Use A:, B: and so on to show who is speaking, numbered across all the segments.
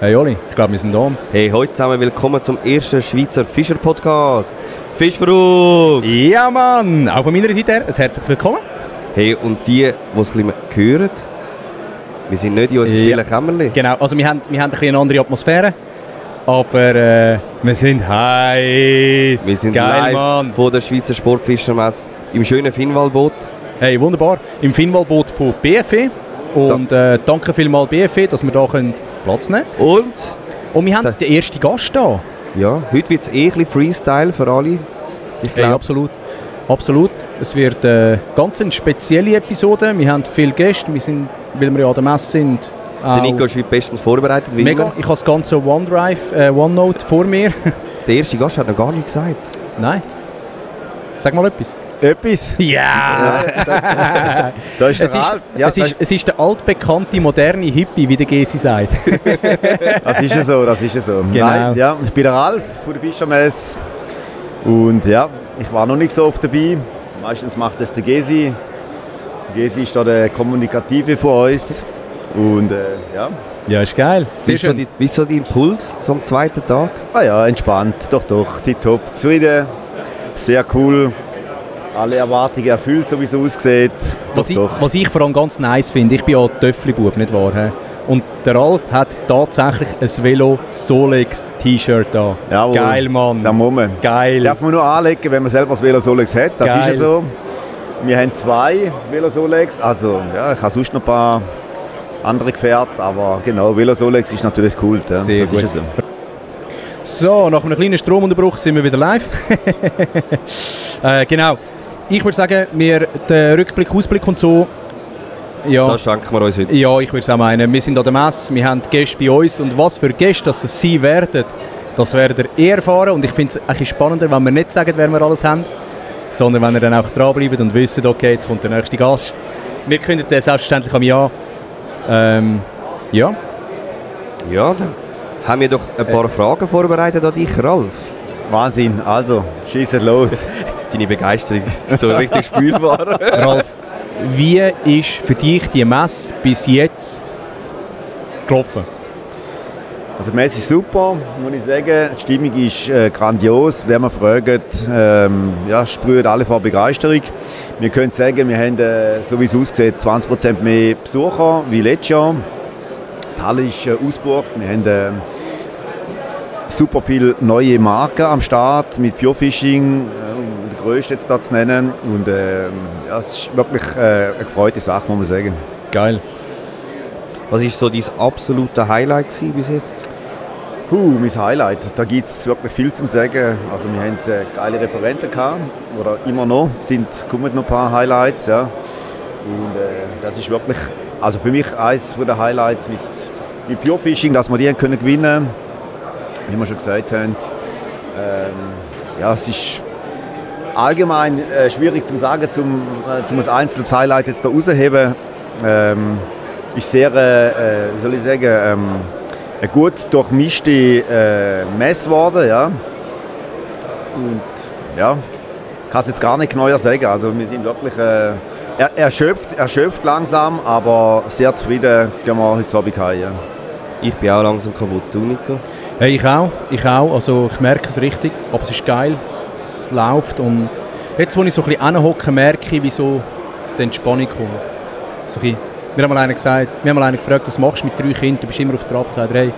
A: Hey Oli, ich glaube, wir sind da.
B: Hey, heute zusammen willkommen zum ersten Schweizer Fischer-Podcast. Fischfrug!
A: Ja Mann, auch von meiner Seite her ein herzliches Willkommen.
B: Hey, und die es ein bisschen hören, wir sind nicht in unserem stillen Kämmerchen.
A: Genau, also wir haben ein bisschen eine andere Atmosphäre, aber wir sind heiß.
B: Wir sind
A: geil,
B: live
A: Mann.
B: von der Schweizer Sportfischermesse im schönen Finnwaldboot.
A: Hey, wunderbar. Im Finnwaldboot von BFE. Und danke vielmals BFE, dass wir hier Platz nehmen können. Und wir haben den ersten Gast hier.
B: Ja, heute wird es ein bisschen Freestyle für alle. Ich glaube.
A: Hey, absolut. Absolut. Es wird ganz eine spezielle Episode. Wir haben viele Gäste, wir sind, weil wir ja an der Messe sind.
B: Der Nico ist wie bestens vorbereitet. Wie
A: mega.
B: immer.
A: Ich habe das ganze OneDrive, OneNote vor mir.
B: Der erste Gast hat noch gar nichts gesagt.
A: Nein. Sag mal etwas.
C: Etwas?
A: Ja!
C: Da ist der Ralf.
A: Es ist der altbekannte, moderne Hippie, wie der Gesi sagt.
C: Das ist ja so, das ist ja so.
A: Genau.
C: Nein, ja, ich bin der Ralf von der Fischermesse. Und ja, ich war noch nicht so oft dabei. Meistens macht das der Gesi. Gesi ist da der Kommunikative von uns. Und ja.
A: Ja, ist geil. Sehr schön.
B: Wie ist so dein Puls so am zweiten Tag?
C: Ah ja, entspannt. Doch, tipptopp. Zufrieden. Sehr cool. Alle Erwartungen erfüllt, so wie es aussieht.
A: Was ich vor allem ganz nice finde, ich bin ja Töffli-Bub, nicht wahr? He? Und der Ralf hat tatsächlich ein Velo Solex T-Shirt da.
C: Jawohl.
A: Geil, Mann.
C: Da muss man.
A: Geil.
C: Darf man nur anlegen, wenn man selber das Velo Solex hat. Das
A: Geil.
C: ist ja so. Wir haben 2 Velo Solex. Also ja, ich habe sonst noch ein paar andere Gefährte, aber genau, Velo Solex ist natürlich cool. Ja.
A: Sehr
C: das
A: gut.
C: ist ja so.
A: So, nach einem kleinen Stromunterbruch sind wir wieder live. Genau. Ich würde sagen, den Rückblick, Ausblick und so. Ja,
B: Das schenken wir uns heute.
A: ja, ich würde es auch meinen. Wir sind an der Messe, wir haben Gäste bei uns und was für Gäste das es sein werden, das werdet ihr erfahren. Und ich finde es ein bisschen spannender, wenn wir nicht sagen, wer wir alles haben, sondern wenn ihr dann auch dranbleibt und wisst, okay, jetzt kommt der nächste Gast. Wir kündigen den selbstverständlich an mich an. Ja.
B: Ja, dann haben wir doch ein paar Fragen vorbereitet an dich, Ralf.
C: Wahnsinn. Also, schießt los.
B: Deine Begeisterung ist so richtig spürbar.
A: Ralf, wie ist für dich die Messe bis jetzt gelaufen?
C: Also die Messe ist super, muss ich sagen. Die Stimmung ist grandios. Wenn man fragt, ja, sprühen alle vor Begeisterung. Wir können sagen, wir haben, so wie es aussieht, 20% mehr Besucher wie letztes Jahr. Die Halle ist ausgebucht. Wir haben super viele neue Marken am Start mit Biofishing, der grösste jetzt da zu nennen. Und ja, es ist wirklich eine gefreute Sache, muss man sagen.
A: Geil.
B: Was war so dein absolute Highlight gewesen bis jetzt?
C: Mein Highlight, da gibt es wirklich viel zu sagen. Also wir haben geile Referenten gehabt, oder immer noch, kommen noch ein paar Highlights. Ja. Und das ist wirklich, also für mich eines der Highlights mit Biofishing, dass wir die können gewinnen, wie wir schon gesagt haben. Ja, es ist allgemein schwierig zu sagen, zum ein einzelnes Highlight jetzt da rauszuheben. Ist sehr, wie soll ich sagen, eine gut durchmischte Messe geworden, ja. Und ja, ich kann es jetzt gar nicht genauer sagen. Also wir sind wirklich erschöpft langsam, aber sehr zufrieden gehen wir heute Abend heim. Ja.
B: Ich bin auch langsam kaputt, du Nico?
A: Hey, ich auch. Also ich merke es richtig, aber es ist geil. Es läuft und jetzt, wo ich so ein bisschen hinhocke, merke ich, wieso die Entspannung kommt. So ein bisschen. Wir haben mal einen gefragt, was machst du mit 3 Kindern? Du bist immer auf der Trab und sagst, hey,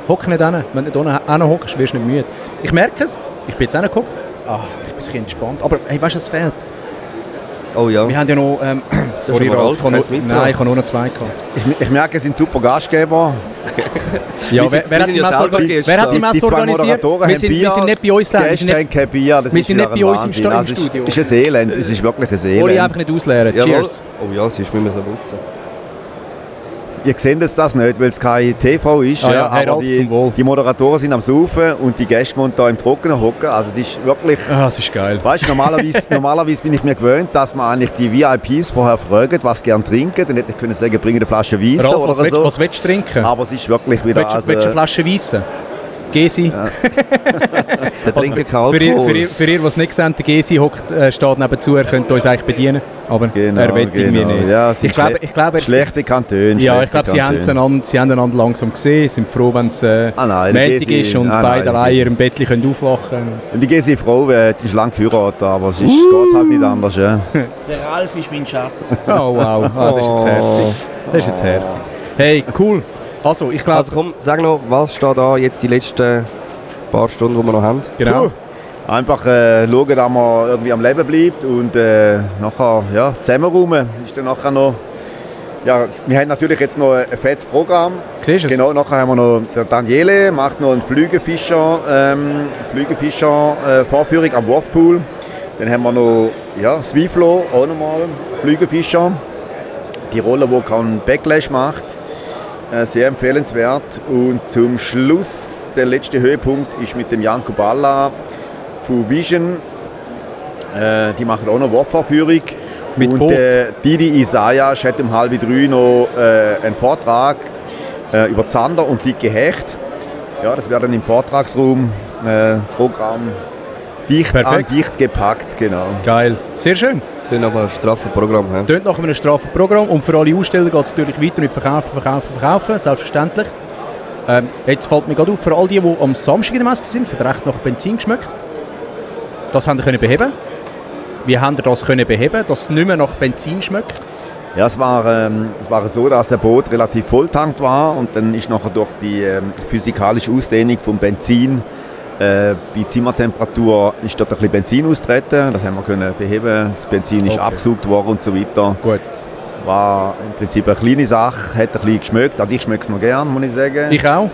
A: hock nicht hin. Wenn du nicht hinhockst, wirst du nicht müde. Ich merke es. Ich bin jetzt hingehockt. Ich bin ein bisschen entspannt. Aber hey, weißt du, was fehlt?
B: Oh ja.
A: Wir haben ja noch... sorry,
B: schon mal
A: Ralf,
B: Ralf,
A: ich habe nur noch 2 gehabt.
C: Ich merke, es sind super Gastgeber.
A: Ja, wer hat die Messe organisiert?
C: Die zwei Moderatoren haben Bier,
A: wir sind nicht bei uns da.
C: Gäste haben kein Bier, das
A: wir
C: ist
A: sind
C: wieder
A: nicht bei uns im
C: Wahnsinn. Also
A: Studio.
C: Es ist ein Elend, es ist wirklich ein Elend.
A: Oli einfach nicht ausleeren.
B: Jawohl.
A: Cheers.
B: Oh ja, sonst müssen wir so putzen.
C: Ihr seht jetzt das nicht, weil es kein TV ist,
A: Ah ja, hey,
C: aber
A: Ralf, zum Wohl.
C: die Moderatoren sind am Saufen und die Gäste müssen da im Trockenen hocken. Also es ist wirklich...
A: Das ist geil.
C: Weißt du, normalerweise bin ich mir gewöhnt, dass man eigentlich die VIPs vorher fragen, was sie gerne trinken. Dann hätte ich können sagen, bring eine Flasche Weisse
A: Ralf,
C: oder so.
A: was willst du trinken?
C: Aber es ist wirklich wieder...
A: Willst du eine Flasche Weisse? Gesi.
C: Ja.
B: Der trinkt keinen
A: Für ihr,
B: Alkohol.
A: die es nicht sehen, der Gesi steht nebenzu, er könnte uns eigentlich bedienen, aber
C: Genau,
A: er will irgendwie nicht.
C: Ja,
A: Ich glaube,
C: schlechte Kantone.
A: ja, ich glaube, sie haben einander langsam gesehen, sind froh, wenn es
C: nein,
A: Montag ist und beide allein in ihrem Bett aufwachen können.
C: Die Gesi-Frau, die ist lang geheiratet, aber es geht halt nicht anders. Ja.
D: Der Ralf ist mein Schatz.
A: Oh wow, das ist jetzt herzig. Das ist jetzt herzig. Hey, cool. Also, ich glaube...
B: Also komm, sag noch, was steht da jetzt die letzten paar Stunden, die wir noch haben?
A: Genau.
C: Einfach schauen, dass man irgendwie am Leben bleibt und nachher zusammenräumen. Ist dann nachher noch... Ja, wir haben natürlich jetzt noch ein fettes Programm.
A: Siehst du es?
C: Genau, nachher haben wir noch der Daniele, macht noch eine Flügelfischer-Vorführung am Wurfpool. Dann haben wir noch Swiflo, auch nochmal Flügelfischer. Die Rolle, die keinen Backlash macht. Sehr empfehlenswert. Und zum Schluss, der letzte Höhepunkt ist mit dem Janko Balla von Vision. Die machen auch noch Wurfvorführung.
A: Mit
C: und
A: Boot.
C: Didi Isaias hat um 2:30 noch einen Vortrag über Zander und dicke Hecht. Ja, das wäre dann im Vortragsraum Programm dicht gepackt. Genau.
A: Geil. Sehr schön.
B: Das ist aber ein straffes Programm. He?
A: Tönt nach einem straffen Programm und für alle Aussteller geht es natürlich weiter mit Verkaufen, selbstverständlich. Jetzt fällt mir gerade auf, für all die am Samstag in der Messe sind, es hat recht nach Benzin geschmeckt. Das haben wir beheben. Wie haben wir das beheben, dass es nicht mehr nach Benzin schmeckt?
C: Ja, es war so, dass das Boot relativ volltankt war und dann ist nachher durch die physikalische Ausdehnung vom Benzin bei Zimmertemperatur ist dort ein bisschen Benzin austreten. Das haben wir können beheben. Das Benzin ist abgesaugt worden und so weiter.
A: Gut.
C: War im Prinzip eine kleine Sache, hat ein bisschen geschmeckt. Also ich schmecke es noch gern, muss ich sagen.
A: Ich auch.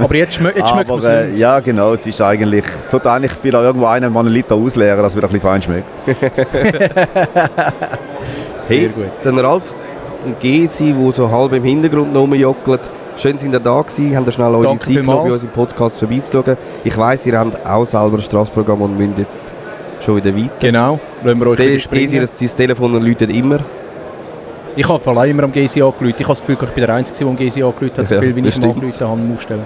A: Aber jetzt schmeckt es.
C: Ja, genau. Es ist eigentlich, sollte eigentlich wieder irgendwo einer mal einen Liter ausleeren, dass es wieder ein bisschen fein schmeckt.
B: Sehr gut. Dann Ralf und Gesi, die so halb im Hintergrund noch rumjockelt. Schön, sind ihr da gewesen, haben ihr schnell eure
A: Danke
B: Zeit genommen,
A: vielmals.
B: bei uns im Podcast vorbeizuschauen. Ich weiss, ihr habt auch selber ein Straßenprogramm und müsst jetzt schon wieder weiter.
A: Genau, lassen wir euch wieder
B: Gesi,
A: springen.
B: sein Telefon läutet immer.
A: Ich habe vor allem immer am Gesi angerufen. Ich habe das Gefühl, ich bin der Einzige, der am Gesi angerufen hat, so
B: Ja,
A: viel wie ich
B: das
A: am
B: stimmt.
A: angerufen habe am Aufstellen.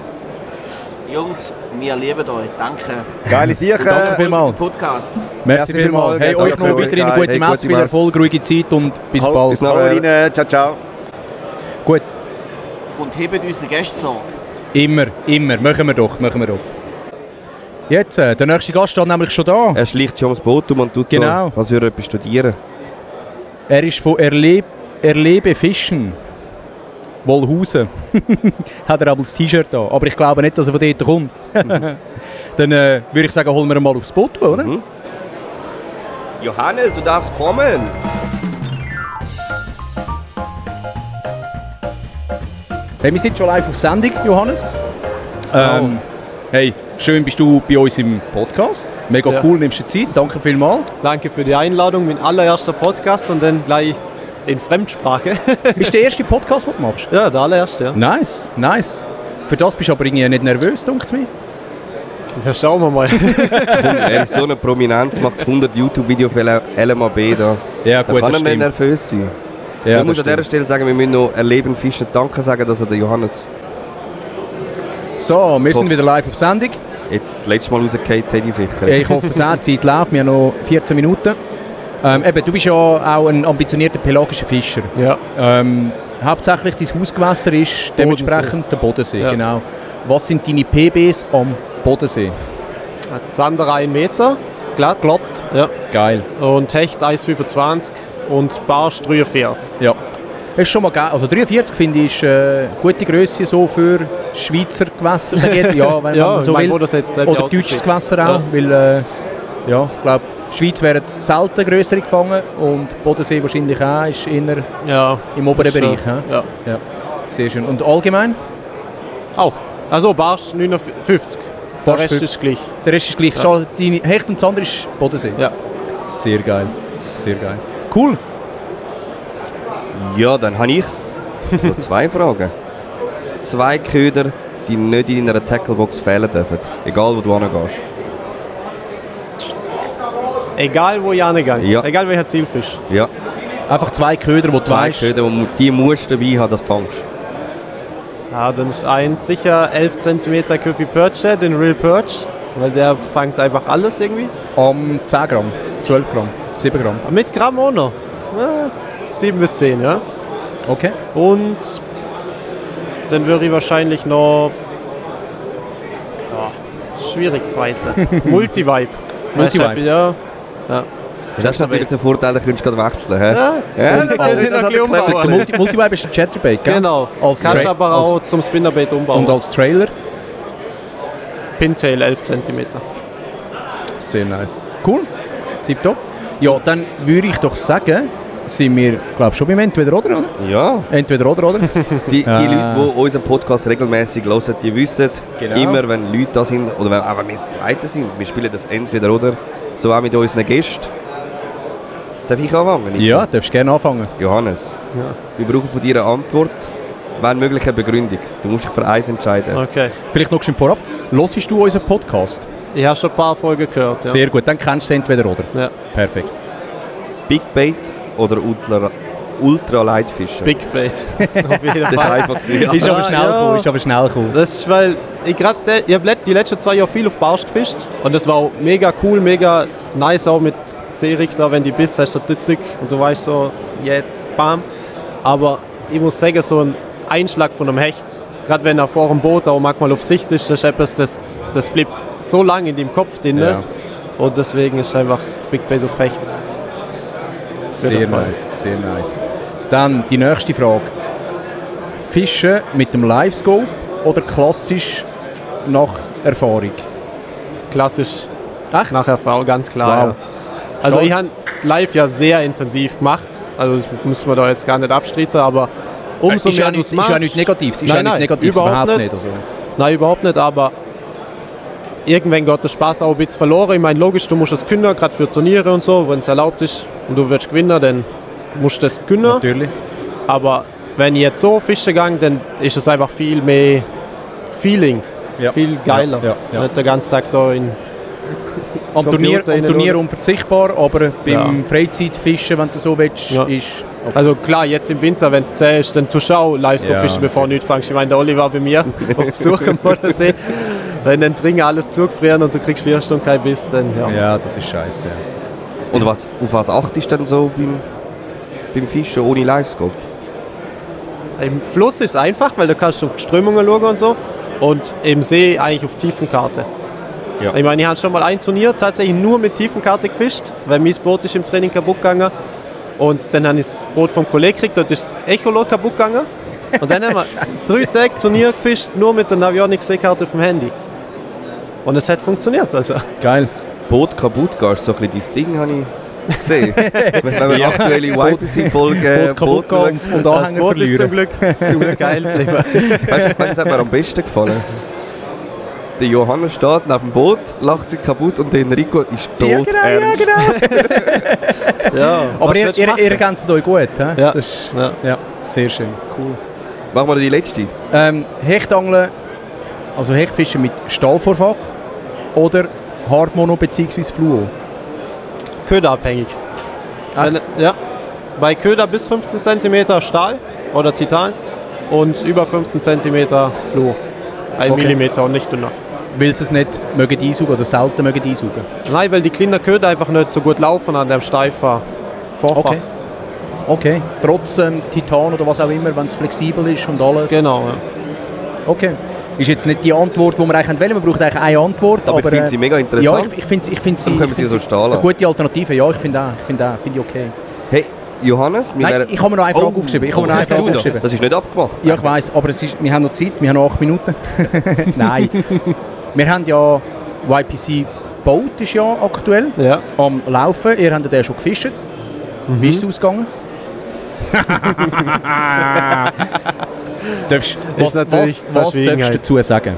D: Jungs, wir lieben euch. Danke.
C: Geile Sache.
A: Danke vielmals.
D: Podcast.
A: Merci vielmals. Hey, euch noch
C: Danke
A: weiterhin eine
C: euch.
A: gute
B: Hey,
A: Messe,
B: gute
A: viel
B: Messe.
A: Erfolg, ruhige Zeit und bis
B: Bis
A: bald.
B: nachher.
C: Hau rein. Ciao, ciao.
A: Gut,
D: Und hebt unsere Gäste Sorge.
A: immer. Machen wir doch. Jetzt, der nächste Gast steht nämlich schon da.
B: Er schleicht schon ums Boot und tut
A: Genau.
B: so, als würde er etwas studieren.
A: Er ist von Erlebe Fischen. Wollhausen. Hat er aber das T-Shirt an. Aber ich glaube nicht, dass er von dort kommt. Dann würde ich sagen, holen wir ihn mal aufs Boot, oder?
B: Mhm. Johannes, du darfst kommen.
A: Hey, wir sind schon live auf Sendung, Johannes. Hey, schön bist du bei uns im Podcast. Mega
E: Ja.
A: cool, nimmst du Zeit. Danke vielmals.
E: Danke für die Einladung, mein allererster Podcast und dann gleich in Fremdsprache.
A: Bist du der erste Podcast, den du machst?
E: Ja, der allererste, ja.
A: Nice. Für das bist du aber irgendwie nicht nervös, denkt mir.
E: Ja, schauen wir mal.
B: Er ist so eine Prominenz, macht 100 YouTube-Videos für LMAB da.
A: Ja,
B: Da
A: gut,
B: kann
A: das
B: er nicht
A: stimmt.
B: nervös sein.
A: Ja,
B: ich muss
A: das
B: an dieser Stelle sagen, wir müssen noch Erleben Fischen Danke sagen, dass er der Johannes
A: So, wir sind wieder live auf Sendung.
B: jetzt das letzte Mal rausgefallen hat, ich sicher.
A: Ich hoffe, die Zeit läuft. Wir haben noch 14 Minuten. Du bist ja auch ein ambitionierter pelagischer Fischer.
E: Ja.
A: Hauptsächlich dein Hausgewässer ist dementsprechend der Bodensee.
E: Ja.
A: Genau. Was sind deine PBs am Bodensee?
E: Zander 1 Meter, glatt. Ja.
A: Geil.
E: Und Hecht 1,25 und Barsch 43.
A: Ja. Das ist schon mal geil. Also 43 finde ich gute Größe so für Schweizer Gewässer. Sag ich jetzt. Ja, wenn man so
E: mein
A: will.
E: Bruder sagt ja
A: Oder
E: auch
A: deutsches
E: so
A: Gewässer auch.
E: Ja.
A: Weil, ich glaube, die Schweiz werden selten größere gefangen und Bodensee wahrscheinlich auch. Ist eher
E: Ja.
A: im oberen
E: Schon.
A: Bereich. Ja?
E: Ja.
A: Sehr schön. Und allgemein?
E: Auch. Also Barsch 59. Der
A: Barsch
E: Rest
A: 50.
E: ist gleich.
A: Der Rest ist gleich.
E: Ja.
A: Schon deine Hecht und Zander ist Bodensee.
E: Ja.
A: Sehr geil. Sehr geil. Cool.
B: Ja, dann habe ich noch 2 Fragen. 2 Köder, die nicht in einer Tacklebox fehlen dürfen. Egal, wo du hingehst.
E: Egal wo ich hingehe.
B: Ja.
E: Egal welcher Zielfisch.
B: Ja,
A: Einfach 2 Köder, die du
B: 2
A: weißt.
B: Köder, die musst du dabei haben, das fängst.
E: Ja, dann ist eins sicher 11 cm Köfi Perche, den Real Perch, weil der fängt einfach alles irgendwie.
A: 10 Gramm, 12 Gramm, 7 Gramm.
E: Mit Gramm auch noch. Ja, 7 bis 10, ja.
A: Okay.
E: Und dann würde ich wahrscheinlich noch... das ist schwierig, zweite. Multivibe.
A: Multivibe.
E: Ja.
B: Das ist natürlich der Vorteil, da könntest du gerade wechseln. He?
E: Ja,
B: Ja,
E: das ist ein bisschen umbauen.
A: Der Multivibe ist der Chatterbait, gell?
E: Genau.
A: Als
E: Kannst
A: Tra-
E: aber
A: als-
E: auch zum Spinnerbait umbauen.
A: Und als Trailer?
E: Pintail 11 cm.
A: Sehr nice. Cool. Tipptopp. Ja, dann würde ich doch sagen, sind wir, glaube ich, schon beim Entweder-Oder, oder?
B: Ja.
A: Entweder-Oder, oder?
B: Die Leute, die unseren Podcast regelmäßig hören, die wissen,
A: Genau.
B: immer wenn Leute da sind, oder wenn, auch wenn wir das Zweite sind, wir spielen das entweder oder, so auch mit unseren Gästen. Darf ich anfangen? Nico?
A: Ja, darfst gerne anfangen.
B: Johannes, wir brauchen von dir eine Antwort, wenn möglich eine Begründung. Du musst dich für eins entscheiden.
E: Okay.
A: Vielleicht noch vorab. Hörst du unseren Podcast?
E: Ich habe schon ein paar Folgen gehört. Ja.
A: Sehr gut, dann kennst du es Entweder-Oder.
E: Ja.
A: Perfekt.
B: Big Bait oder Ultraleitfische?
E: Big Bait. Auf jeden
B: Das ist
E: Fall.
B: einfach gewesen.
A: Ist aber schnell gekommen, ist aber schnell gekommen.
E: Das ist, weil ich habe die letzten 2 Jahre viel auf Barsch gefischt und das war auch mega cool, mega nice auch mit Zerig da, wenn die bist, hast du so dick und du weißt so, jetzt bam. Aber ich muss sagen, so ein Einschlag von einem Hecht, gerade wenn er vor dem Boot auch manchmal auf Sicht ist, das ist etwas, das bleibt so lange in deinem Kopf drin.
A: Ja.
E: Und deswegen ist einfach Big Bait auf Hecht.
A: Sehr nice, sehr nice. Dann die nächste Frage. Fischen mit dem Livescope oder klassisch nach Erfahrung?
E: Klassisch.
A: Echt?
E: Nach Erfahrung, ganz klar.
A: Wow.
E: Ja. Also
A: Stark.
E: ich habe live ja sehr intensiv gemacht, also das müssen wir da jetzt gar nicht abstreiten, aber umso
A: ist
E: mehr
A: ja
E: du
A: nicht,
E: es
A: ist
E: machst...
A: ja nicht Negatives, ist
E: Nein,
A: ja nicht
E: nein,
A: Negatives,
E: überhaupt nicht.
A: Also.
E: Nein, überhaupt nicht, aber irgendwann geht der Spaß auch ein bisschen verloren. Ich meine, logisch, du musst es können, gerade für Turniere und so, wenn es erlaubt ist und du willst gewinnen, dann musst du es können.
A: Natürlich.
E: Aber wenn ich jetzt so fischen gehe, dann ist es einfach viel mehr Feeling,
A: Ja.
E: viel geiler.
A: Ja.
E: Nicht den ganzen Tag da in...
A: Am Turnier
E: Computer
A: unverzichtbar, aber beim
E: Ja.
A: Freizeitfischen, wenn du so willst,
E: Ja.
A: ist... Okay.
E: Also klar, jetzt im Winter, wenn es zäh ist, dann tust du auch Livescope
A: Ja,
E: fischen, bevor du nichts fängst. Ich meine, der Oli war bei mir auf Besuch am Bodensee. Wenn dann dringend alles zugefrieren und du kriegst 4 Stunden kein Biss, dann ja.
A: Ja, das ist scheiße. Ja.
B: Und auf was achtest du denn so beim Fischen ohne Livescope?
E: Im Fluss ist es einfach, weil du kannst auf die Strömungen schauen und so. Und im See eigentlich auf Tiefenkarte.
B: Ja.
E: Ich meine, ich habe schon mal ein Turnier tatsächlich nur mit Tiefenkarte gefischt, weil mein Boot ist im Training kaputt gegangen. Und dann habe ich das Boot vom Kollegen gekriegt, dort ist das Echolot kaputt gegangen. Und dann haben wir 3 Tage Turnier gefischt, nur mit der Navionics Seekarte auf dem Handy. Und es hat funktioniert. Also.
A: Geil.
B: Boot kaputt gehst, so ein bisschen dein Ding habe ich gesehen. Wenn man aktuelle YPC-Folge
A: Boot kaputt gehen und
E: Das
A: Anhänger
E: Boot ist
A: verlieren.
E: zum Glück geil geblieben.
B: Weißt du, was hat mir am besten gefallen? Der Johannes steht neben dem Boot, lacht sich kaputt und der Enrico ist tot ernst.
E: Ja,
A: Aber
E: was
A: ihr
E: willst du machen?
A: ergänzt euch gut. He?
E: Ja.
A: Das ist,
E: Ja.
A: ja, sehr schön. Cool.
B: Machen wir die letzte.
A: Hechtangeln, also Hechtfischen mit Stahlvorfach oder Hardmono bzw. Fluo?
E: Köderabhängig. Ja. Bei Köder bis 15 cm Stahl oder Titan und über 15 cm Fluo. 1
A: Okay.
E: Millimeter und nicht dünner.
A: Weil sie es nicht mögen einsaugen oder selten mögen einsaugen?
E: Nein, weil die kleinen Köder einfach nicht so gut laufen an dem steifen Vorfach.
A: Okay. Okay. Trotz Titan oder was auch immer, wenn es flexibel ist und alles?
E: Genau. Ja.
A: Okay. Ist jetzt nicht die Antwort, die wir eigentlich wollen. Wir brauchen eigentlich eine Antwort.
B: Aber ich finde sie mega
A: Ja,
B: interessant.
A: ich finde
B: Dann können wir sie so stehen
A: eine
B: lassen.
A: gute Alternative. Ja, ich finde auch. Finde ich okay.
B: Hey, Johannes, wir
A: Nein,
B: wären-
A: ich habe mir noch eine Frage
B: Oh,
A: aufgeschrieben. Ich habe mir noch eine
B: okay,
A: Frage
B: du da.
A: aufgeschrieben.
B: Das ist nicht abgemacht.
A: Ja, ich weiss, aber wir haben noch Zeit, wir haben noch 8 Minuten. Nein. Wir haben ja YPC Boat ist ja aktuell
E: Ja.
A: am Laufen. Ihr habt den schon gefischt. Wie ist es ausgegangen? Darfst, was
E: natürlich
A: darfst du
E: Verschwiegenheit.
A: dazu sagen?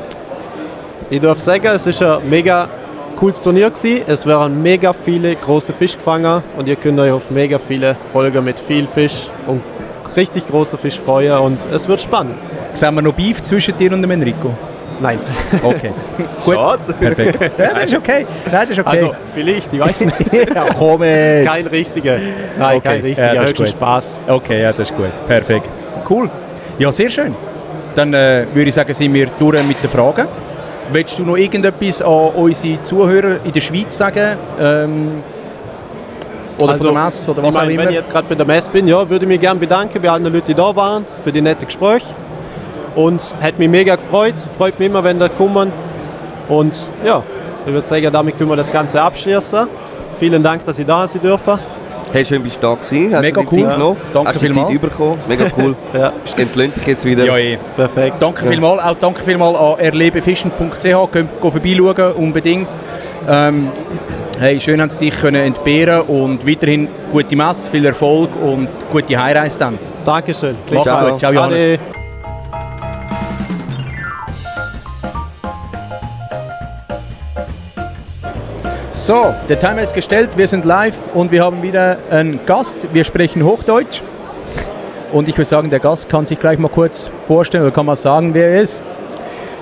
E: Ich darf sagen, es war ein mega cooles Turnier gewesen. Es werden mega viele große Fische gefangen und ihr könnt euch auf mega viele Folgen mit viel Fisch und richtig große Fisch freuen und es wird spannend.
A: Sehen wir noch Beef zwischen dir und dem Enrico?
E: Nein.
A: Okay. Gut.
B: Schade.
A: Perfekt. Ja, das ist okay. Nein, das ist okay.
E: Also vielleicht, ich weiß nicht.
A: ja, komm jetzt.
E: Kein richtiger. Nein,
A: Okay.
E: kein richtiger.
A: Ja, das ist
E: Höchstens
A: gut.
E: Spaß.
A: Okay, ja, das ist gut. Perfekt. Cool. Ja, sehr schön. dann würde ich sagen, sind wir durch mit den Fragen. Willst du noch irgendetwas an unsere Zuhörer in der Schweiz sagen? Oder von der Messe oder was auch immer?
E: Wenn ich jetzt gerade bei der Messe bin, ja, würde ich mich gerne bedanken bei allen Leuten, die da waren, für die netten Gespräche. Und hat mich mega gefreut. Freut mich immer, wenn da kommen. Und ja, ich würde sagen, damit können wir das Ganze abschließen. Vielen Dank, dass ich da sein dürfen.
B: Hey, schön bist du da gewesen. Hast
A: Mega
B: du die
A: cool.
B: Zeit genommen?
A: Danke
B: Hast du die Zeit
A: vielmals.
B: bekommen? Mega cool.
E: Ja.
B: Entlöhnt dich jetzt wieder.
A: Ja, eh.
E: Perfekt.
A: Danke vielmals. Auch danke vielmals an erlebefischen.ch. Könnt vorbeischauen, unbedingt. Hey, schön, haben Sie dich können entbehren und weiterhin gute Messe, viel Erfolg und gute Heimreise dann.
E: Dankeschön.
A: Macht's
B: Ciao.
A: gut. Ciao, Johannes.
E: Ade.
A: So, der Timer ist gestellt, wir sind live und wir haben wieder einen Gast. Wir sprechen Hochdeutsch. Und ich würde sagen, der Gast kann sich gleich mal kurz vorstellen oder kann mal sagen, wer er ist.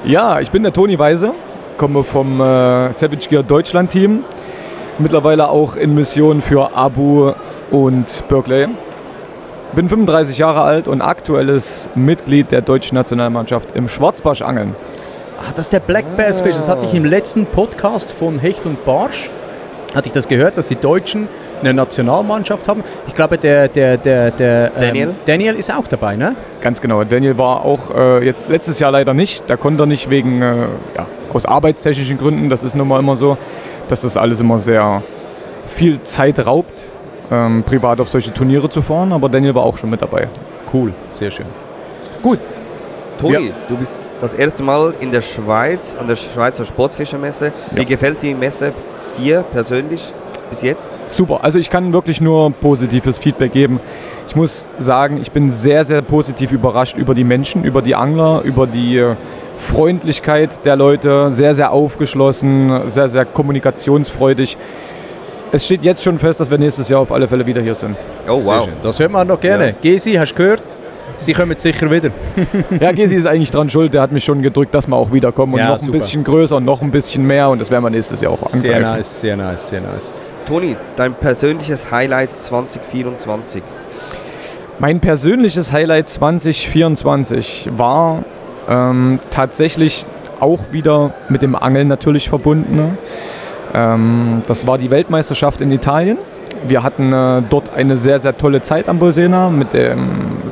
F: Ja, ich bin der Toni Weise, komme vom Savage Gear Deutschland Team, mittlerweile auch in Mission für Abu und Berkeley. Bin 35 Jahre alt und aktuelles Mitglied der deutschen Nationalmannschaft im Schwarzbarschangeln.
A: Ah, das ist der Black Bass Fish. Das hatte ich im letzten Podcast von Hecht und Barsch. Hatte ich das gehört, dass die Deutschen eine Nationalmannschaft haben. Ich glaube, der Daniel ist auch dabei, ne?
F: Ganz genau, Daniel war auch jetzt letztes Jahr leider nicht. Da konnte er nicht wegen, aus arbeitstechnischen Gründen. Das ist nun mal immer so, dass das alles immer sehr viel Zeit raubt, privat auf solche Turniere zu fahren. Aber Daniel war auch schon mit dabei.
A: Cool, sehr schön.
B: Toni,
A: Ja.
B: du bist das erste Mal in der Schweiz, an der Schweizer Sportfischermesse. Wie gefällt die Messe dir persönlich bis jetzt?
F: Super, also ich kann wirklich nur positives Feedback geben. Ich muss sagen, ich bin sehr, sehr positiv überrascht über die Menschen, über die Angler, über die Freundlichkeit der Leute, sehr, sehr aufgeschlossen, sehr, sehr kommunikationsfreudig. Es steht jetzt schon fest, dass wir nächstes Jahr auf alle Fälle wieder hier sind.
B: Oh
A: Sehr
B: wow.
A: schön. Das hört man noch gerne.
B: Ja.
A: Gesi, hast du gehört? Sie kommen sicher wieder.
F: Ja, Gesi ist eigentlich dran schuld, der hat mich schon gedrückt, dass wir auch wiederkommen und
A: Ja,
F: noch
A: super.
F: ein bisschen größer und noch ein bisschen mehr und das werden wir nächstes Jahr auch angreifen.
A: Sehr nice, sehr nice, sehr nice.
B: Toni, dein persönliches Highlight 2024?
F: Mein persönliches Highlight 2024 war tatsächlich auch wieder mit dem Angeln natürlich verbunden. Das war die Weltmeisterschaft in Italien. Wir hatten dort eine sehr, sehr tolle Zeit am Bolsena mit dem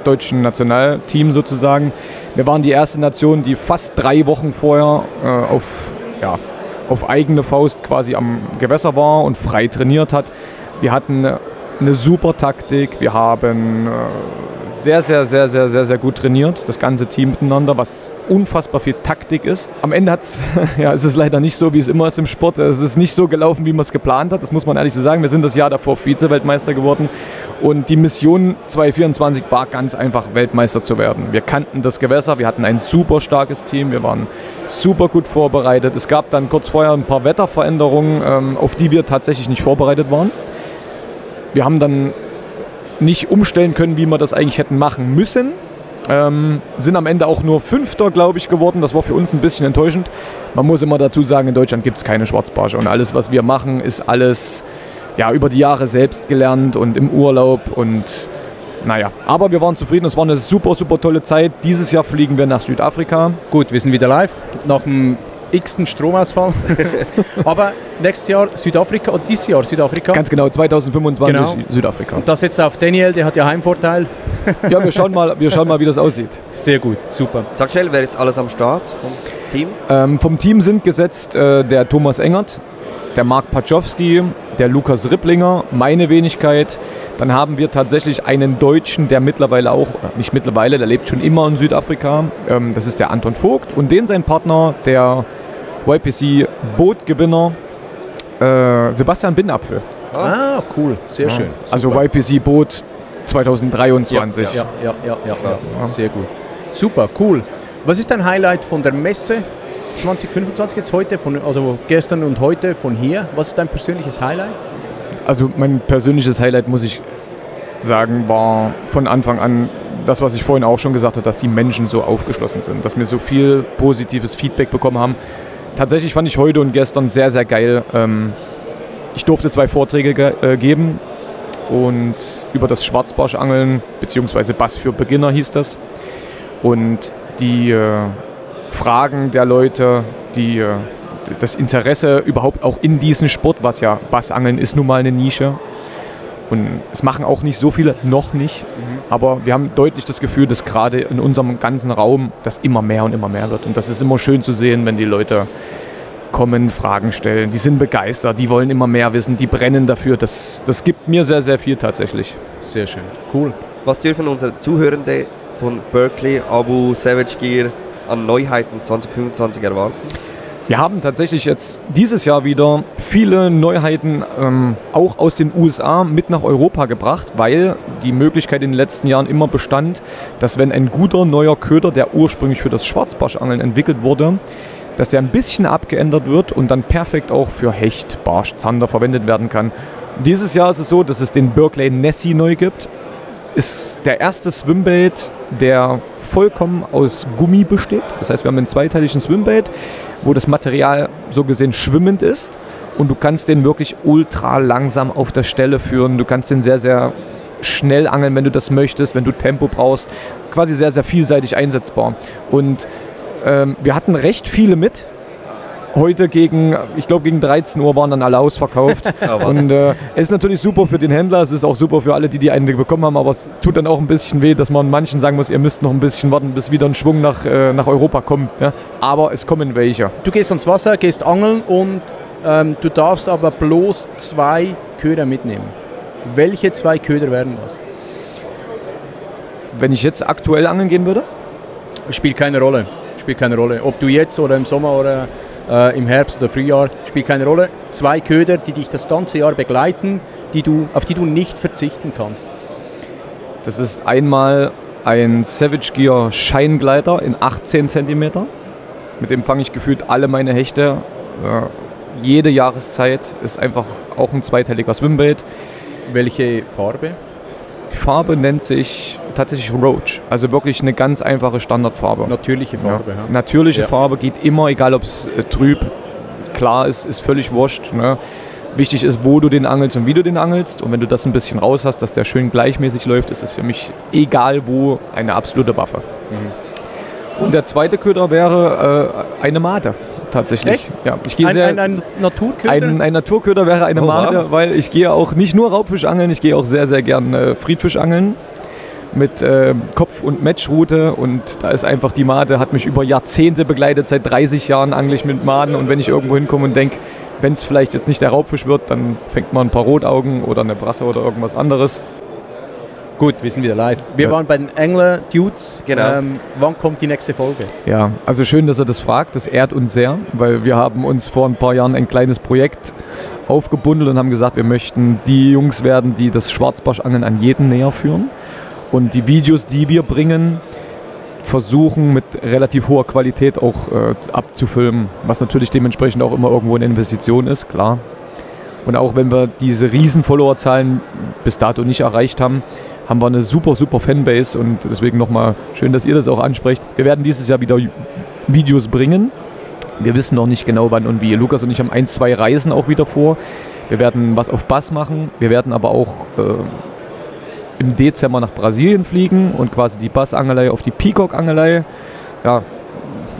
F: deutschen Nationalteam sozusagen. Wir waren die erste Nation, die fast 3 Wochen vorher auf eigene Faust quasi am Gewässer war und frei trainiert hat. Wir hatten eine super Taktik, wir haben sehr, sehr, sehr, sehr, sehr, sehr gut trainiert, das ganze Team miteinander, was unfassbar viel Taktik ist. Am Ende es ist leider nicht so, wie es immer ist im Sport. Es ist nicht so gelaufen, wie man es geplant hat, das muss man ehrlich so sagen. Wir sind das Jahr davor Vize-Weltmeister geworden und die Mission 2024 war ganz einfach, Weltmeister zu werden. Wir kannten das Gewässer, wir hatten ein super starkes Team, wir waren super gut vorbereitet. Es gab dann kurz vorher ein paar Wetterveränderungen, auf die wir tatsächlich nicht vorbereitet waren. Wir haben dann nicht umstellen können, wie wir das eigentlich hätten machen müssen. Sind am Ende auch nur Fünfter, glaube ich, geworden. Das war für uns ein bisschen enttäuschend. Man muss immer dazu sagen, in Deutschland gibt es keine Schwarzbarsche. Und alles, was wir machen, ist alles über die Jahre selbst gelernt und im Urlaub. Und naja, aber wir waren zufrieden. Es war eine super, super tolle Zeit. Dieses Jahr fliegen wir nach Südafrika.
A: Gut, wir sind wieder live nach dem x-ten Stromausfall. Aber nächstes Jahr Südafrika und dieses Jahr Südafrika.
F: Ganz genau, 2025
A: Genau.
F: Südafrika.
A: Und das jetzt auf Daniel, der hat ja Heimvorteil.
F: Ja, wir schauen mal, wie das aussieht.
A: Sehr gut, super.
B: Sag schnell, wer jetzt alles am Start vom Team?
F: Vom Team sind gesetzt der Thomas Engert, der Marc Paczowski, der Lukas Ripplinger, meine Wenigkeit. Dann haben wir tatsächlich einen Deutschen, der mittlerweile auch, nicht mittlerweile, der lebt schon immer in Südafrika. Das ist der Anton Vogt und sein Partner, der YPC-Bootgewinner Sebastian Binnapfel.
A: Ah, cool, sehr schön.
F: Also
A: Super.
F: YPC-Boot 2023.
A: Ja, sehr gut. Super, cool. Was ist dein Highlight von der Messe 2025 jetzt heute, also gestern und heute von hier? Was ist dein persönliches Highlight?
F: Also mein persönliches Highlight, muss ich sagen, war von Anfang an das, was ich vorhin auch schon gesagt habe, dass die Menschen so aufgeschlossen sind, dass wir so viel positives Feedback bekommen haben. Tatsächlich fand ich heute und gestern sehr, sehr geil. Ich durfte 2 Vorträge geben und über das Schwarzbarschangeln, beziehungsweise Bass für Beginner hieß das. Und die Fragen der Leute, das Interesse überhaupt auch in diesen Sport, was ja Bassangeln ist nun mal eine Nische. Und es machen auch nicht so viele, noch nicht. Aber wir haben deutlich das Gefühl, dass gerade in unserem ganzen Raum das immer mehr und immer mehr wird. Und das ist immer schön zu sehen, wenn die Leute kommen, Fragen stellen. Die sind begeistert, die wollen immer mehr wissen, die brennen dafür. Das gibt mir sehr, sehr viel tatsächlich.
A: Sehr schön. Cool.
B: Was dürfen unsere Zuhörende von Berkeley, Abu, Savage Gear an Neuheiten 2025 erwarten?
F: Wir haben tatsächlich jetzt dieses Jahr wieder viele Neuheiten auch aus den USA mit nach Europa gebracht, weil die Möglichkeit in den letzten Jahren immer bestand, dass wenn ein guter neuer Köder, der ursprünglich für das Schwarzbarschangeln entwickelt wurde, dass der ein bisschen abgeändert wird und dann perfekt auch für Hecht, Barsch, Zander verwendet werden kann. Dieses Jahr ist es so, dass es den Berkeley Nessie neu gibt. Ist der erste Swimbait, der vollkommen aus Gummi besteht. Das heißt, wir haben einen zweiteiligen Swimbait, wo das Material so gesehen schwimmend ist und du kannst den wirklich ultra langsam auf der Stelle führen. Du kannst den sehr, sehr schnell angeln, wenn du das möchtest, wenn du Tempo brauchst. Quasi sehr, sehr vielseitig einsetzbar. Und wir hatten recht viele mit. Heute gegen 13 Uhr waren dann alle ausverkauft. Und es ist natürlich super für den Händler, es ist auch super für alle, die eine bekommen haben, aber es tut dann auch ein bisschen weh, dass man manchen sagen muss, ihr müsst noch ein bisschen warten, bis wieder ein Schwung nach Europa kommt. Ja? Aber es kommen welche.
A: Du gehst ans Wasser, gehst angeln und du darfst aber bloß 2 Köder mitnehmen. Welche 2 Köder wären das?
F: Wenn ich jetzt aktuell angeln gehen würde?
A: Spielt keine Rolle. Ob du jetzt oder im Sommer oder im Herbst oder Frühjahr, spielt keine Rolle. 2 Köder, die dich das ganze Jahr begleiten, auf die du nicht verzichten kannst.
F: Das ist einmal ein Savage Gear Scheingleiter in 18 cm. Mit dem fange ich gefühlt alle meine Hechte. Jede Jahreszeit ist einfach auch ein zweiteiliger Swimbait.
A: Welche Farbe?
F: Die Farbe nennt sich tatsächlich Roach, also wirklich eine ganz einfache Standardfarbe.
A: Natürliche Farbe. Ja.
F: Natürliche Farbe geht immer, egal ob es trüb, klar ist völlig wurscht. Ne? Wichtig ist, wo du den angelst und wie du den angelst. Und wenn du das ein bisschen raus hast, dass der schön gleichmäßig läuft, ist es für mich egal wo eine absolute Waffe. Und der zweite Köder wäre eine Made. Tatsächlich.
A: Echt?
F: Ja, ich gehe
A: ein Naturköder?
F: Ein Naturköder wäre eine Made, weil ich gehe auch nicht nur Raubfisch angeln, ich gehe auch sehr, sehr gern Friedfisch angeln mit Kopf- und Matchroute und da ist einfach die Made, hat mich über Jahrzehnte begleitet, seit 30 Jahren angle ich mit Maden und wenn ich irgendwo hinkomme und denke, wenn es vielleicht jetzt nicht der Raubfisch wird, dann fängt man ein paar Rotaugen oder eine Brasse oder irgendwas anderes.
A: Gut, wir sind wieder live. Wir waren bei den Angler-Dudes.
B: Genau.
A: Wann kommt die nächste Folge?
F: Ja, also schön, dass er das fragt. Das ehrt uns sehr, weil wir haben uns vor ein paar Jahren ein kleines Projekt aufgebundelt und haben gesagt, wir möchten die Jungs werden, die das Schwarzbarschangeln an jeden näher führen. Und die Videos, die wir bringen, versuchen mit relativ hoher Qualität auch abzufilmen, was natürlich dementsprechend auch immer irgendwo eine Investition ist, klar. Und auch wenn wir diese riesen Followerzahlen bis dato nicht erreicht haben, haben wir eine super, super Fanbase und deswegen nochmal schön, dass ihr das auch ansprecht. Wir werden dieses Jahr wieder Videos bringen. Wir wissen noch nicht genau wann und wie. Lukas und ich haben 1, 2 Reisen auch wieder vor. Wir werden was auf Bass machen. Wir werden aber auch im Dezember nach Brasilien fliegen und quasi die Bassangelei auf die Peacock-Angelei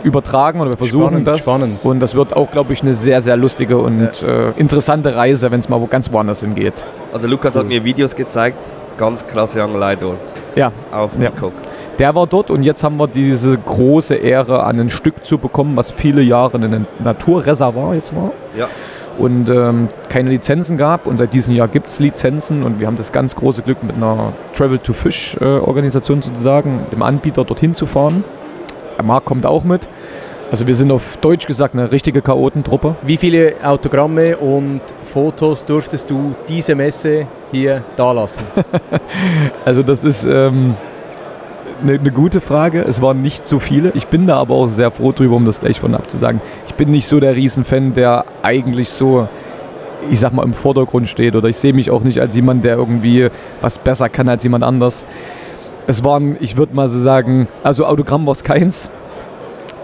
F: übertragen oder wir versuchen
A: Spannend.
F: Und das wird auch, glaube ich, eine sehr, sehr lustige und interessante Reise, wenn es mal ganz woanders hingeht.
B: Also Lukas hat mir Videos gezeigt, ganz krasse Angelei dort.
F: Ja.
B: Auf Peacock.
F: Der war dort und jetzt haben wir diese große Ehre, an ein Stück zu bekommen, was viele Jahre ein Naturreservoir jetzt war. Ja. Und keine Lizenzen gab und seit diesem Jahr gibt es Lizenzen und wir haben das ganz große Glück mit einer Travel-to-Fish-Organisation sozusagen, dem Anbieter dorthin zu fahren. Der Marc kommt auch mit. Also wir sind auf Deutsch gesagt eine richtige Chaotentruppe.
A: Wie viele Autogramme und Fotos durftest du diese Messe hier dalassen?
F: Also das ist eine gute Frage. Es waren nicht so viele. Ich bin da aber auch sehr froh drüber, um das gleich von abzusagen. Ich bin nicht so der Riesenfan, der eigentlich so, ich sag mal, im Vordergrund steht. Oder ich sehe mich auch nicht als jemand, der irgendwie was besser kann als jemand anders. Es waren, ich würde mal so sagen, also Autogramm war es keins.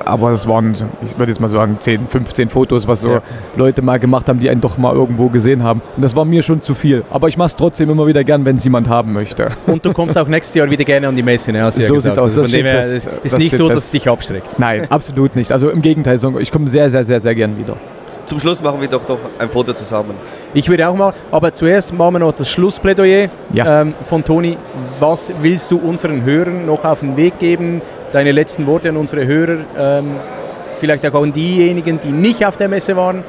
F: aber es waren, ich würde jetzt mal sagen, 10, 15 Fotos, was so Leute mal gemacht haben, die einen doch mal irgendwo gesehen haben. Und das war mir schon zu viel. Aber ich mache es trotzdem immer wieder gern, wenn es jemand haben möchte.
A: Und du kommst auch nächstes Jahr wieder gerne an die Messe, ne? Hast du
F: So
A: ja
F: sieht's
A: gesagt.
F: aus.
A: Also
F: Das
A: von dem her,
F: steht fest.
A: es ist
F: Das
A: nicht
F: steht
A: so,
F: fest.
A: dass es dich abschreckt.
F: Nein, absolut nicht. Also im Gegenteil, ich komme sehr, sehr, sehr, sehr gern wieder.
B: Zum Schluss machen wir doch ein Foto zusammen.
A: Ich würde auch mal, aber zuerst machen wir noch das Schlussplädoyer von Toni. Was willst du unseren Hörern noch auf den Weg geben? Deine letzten Worte an unsere Hörer, vielleicht auch an diejenigen, die nicht auf der Messe waren.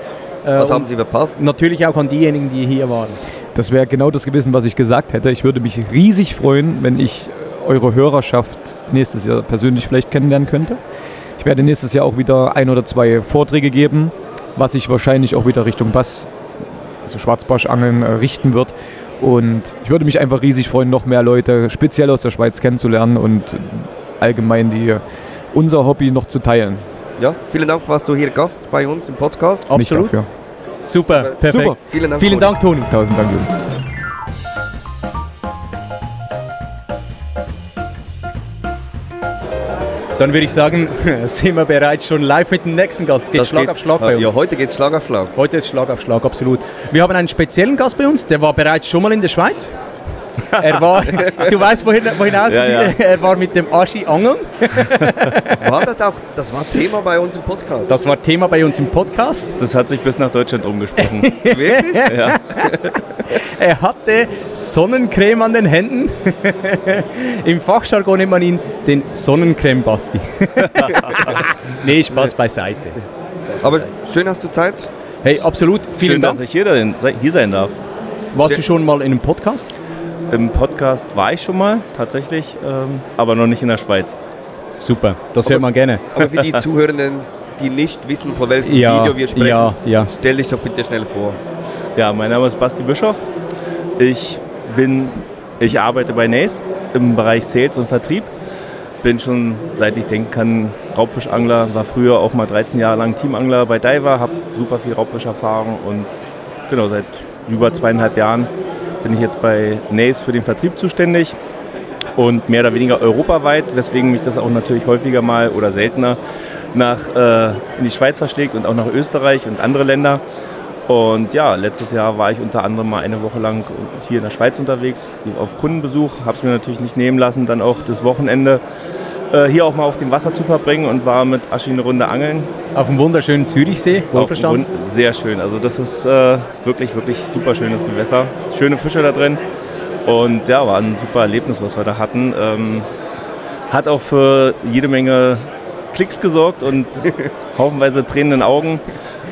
B: Was haben Sie verpasst?
A: Natürlich auch an diejenigen, die hier waren.
F: Das wäre genau das gewesen, was ich gesagt hätte. Ich würde mich riesig freuen, wenn ich eure Hörerschaft nächstes Jahr persönlich vielleicht kennenlernen könnte. Ich werde nächstes Jahr auch wieder 1 oder 2 Vorträge geben, was sich wahrscheinlich auch wieder Richtung Bass, also Schwarzbarschangeln, richten wird. Und ich würde mich einfach riesig freuen, noch mehr Leute speziell aus der Schweiz kennenzulernen und allgemein unser Hobby noch zu teilen.
B: Ja, vielen Dank, warst du hier Gast bei uns im Podcast.
A: Absolut.
F: Nicht dafür.
A: Super, perfekt.
F: Super.
B: Vielen Dank,
A: Toni.
F: 1000 Dank, Jungs.
A: Dann würde ich sagen, sind wir bereits schon live mit dem nächsten Gast. Geht Schlag auf Schlag bei uns.
B: Ja, heute geht es Schlag auf Schlag.
A: Heute ist Schlag auf Schlag, absolut. Wir haben einen speziellen Gast bei uns, der war bereits schon mal in der Schweiz. Er war, du weißt, wohin aus er war mit dem Aschi angeln.
B: War das auch, das war Thema bei uns im Podcast?
A: Das war Thema bei uns im Podcast.
G: Das hat sich bis nach Deutschland umgesprochen.
B: Wirklich?
G: Ja.
A: Er hatte Sonnencreme an den Händen. Im Fachjargon nennt man ihn den Sonnencreme-Basti. Nee, Spaß beiseite.
B: Aber schön, hast du Zeit.
A: Hey, absolut, vielen
G: Schön,
A: Dank.
G: dass ich hier sein darf.
A: Warst du schon mal in einem Podcast?
G: Im Podcast war ich schon mal, tatsächlich, aber noch nicht in der Schweiz.
A: Super, das hört man gerne.
B: Aber für die Zuhörenden, die nicht wissen, von welchem Video wir sprechen, stell dich doch bitte schnell vor.
G: Ja, mein Name ist Basti Bischoff. Ich arbeite bei Nace im Bereich Sales und Vertrieb. Bin schon, seit ich denken kann, Raubfischangler. War früher auch mal 13 Jahre lang Teamangler bei Diver, habe super viel Raubfischerfahrung und genau seit über 2,5 Jahren bin ich jetzt bei Nace für den Vertrieb zuständig und mehr oder weniger europaweit, weswegen mich das auch natürlich häufiger mal oder seltener in die Schweiz verschlägt und auch nach Österreich und andere Länder. Und ja, letztes Jahr war ich unter anderem mal eine Woche lang hier in der Schweiz unterwegs, auf Kundenbesuch, habe es mir natürlich nicht nehmen lassen, dann auch das Wochenende hier auch mal auf dem Wasser zu verbringen und war mit Aschi eine Runde angeln.
A: Auf dem wunderschönen Zürichsee, wohlverstanden?
G: Sehr schön, also das ist wirklich, wirklich super schönes Gewässer, schöne Fische da drin und ja, war ein super Erlebnis, was wir da hatten. Hat auch für jede Menge Klicks gesorgt und haufenweise tränenden Augen.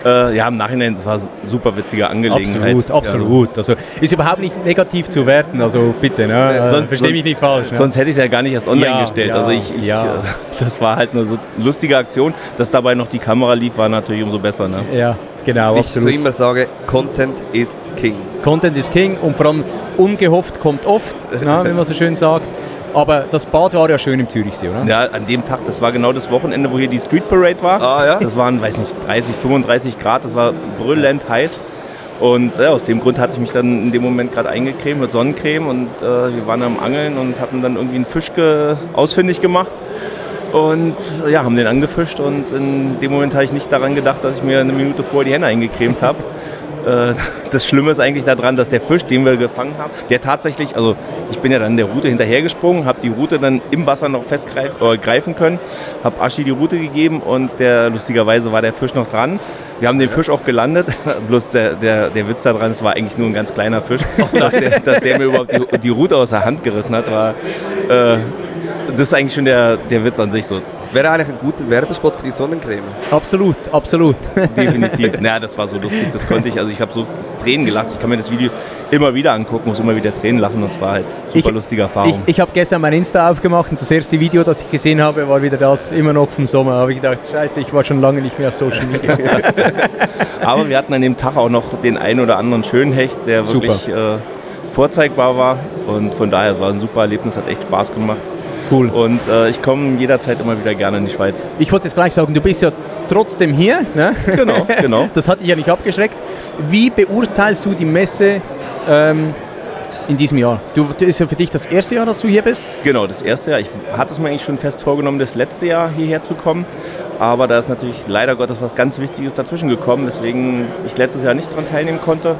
G: Ja, im Nachhinein, es war eine super witzige Angelegenheit.
A: Absolut. Ja. Also ist überhaupt nicht negativ zu werten, also bitte, ne? Verstehe mich nicht falsch. Ne?
G: Sonst hätte ich es ja gar nicht erst online gestellt. Also das war halt eine so lustige Aktion. Dass dabei noch die Kamera lief, war natürlich umso besser. Ne?
A: Ja, genau,
B: Ich so immer sage, Content ist King.
A: Content ist King und vor allem ungehofft kommt oft, na, wenn man so schön sagt. Aber das Bad war ja schön im Zürichsee, oder?
G: Ja, an dem Tag, das war genau das Wochenende, wo hier die Street Parade war.
B: Ah, ja?
G: Das waren, weiß nicht, 30, 35 Grad, das war brüllend heiß. Und aus dem Grund hatte ich mich dann in dem Moment gerade eingecremt mit Sonnencreme und wir waren am Angeln und hatten dann irgendwie einen Fisch ausfindig gemacht. Und ja, haben den angefischt und in dem Moment habe ich nicht daran gedacht, dass ich mir eine Minute vorher die Hände eingecremt habe. Das Schlimme ist eigentlich daran, dass der Fisch, den wir gefangen haben, der tatsächlich, also ich bin ja dann der Route hinterhergesprungen, habe die Route dann im Wasser noch greifen können, habe Aschi die Route gegeben und lustigerweise war der Fisch noch dran. Wir haben den Fisch auch gelandet, bloß der Witz daran, es war eigentlich nur ein ganz kleiner Fisch, dass der mir überhaupt die Route aus der Hand gerissen hat, war... Das ist eigentlich schon der Witz an sich so.
B: Wäre eigentlich ein guter Werbespot für die Sonnencreme.
A: Absolut.
G: Definitiv. Naja, das war so lustig, das konnte ich. Also ich habe so Tränen gelacht. Ich kann mir das Video immer wieder angucken, muss immer wieder Tränen lachen und es war halt super lustige Erfahrung.
A: Ich habe gestern mein Insta aufgemacht und das erste Video, das ich gesehen habe, war wieder das, immer noch vom Sommer. Da habe ich gedacht, scheiße, ich war schon lange nicht mehr auf Social Media.
G: Aber wir hatten an dem Tag auch noch den einen oder anderen schönen Hecht, der wirklich vorzeigbar war und von daher war es ein super Erlebnis, hat echt Spaß gemacht.
A: Cool.
G: Und ich komme jederzeit immer wieder gerne in die Schweiz.
A: Ich wollte jetzt gleich sagen, du bist ja trotzdem hier. Ne?
G: Genau.
A: Das hat dich ja nicht abgeschreckt. Wie beurteilst du die Messe in diesem Jahr? Das ist ja für dich das erste Jahr, dass du hier bist?
G: Genau, das erste Jahr. Ich hatte es mir eigentlich schon fest vorgenommen, das letzte Jahr hierher zu kommen. Aber da ist natürlich leider Gottes was ganz Wichtiges dazwischen gekommen, weswegen ich letztes Jahr nicht daran teilnehmen konnte.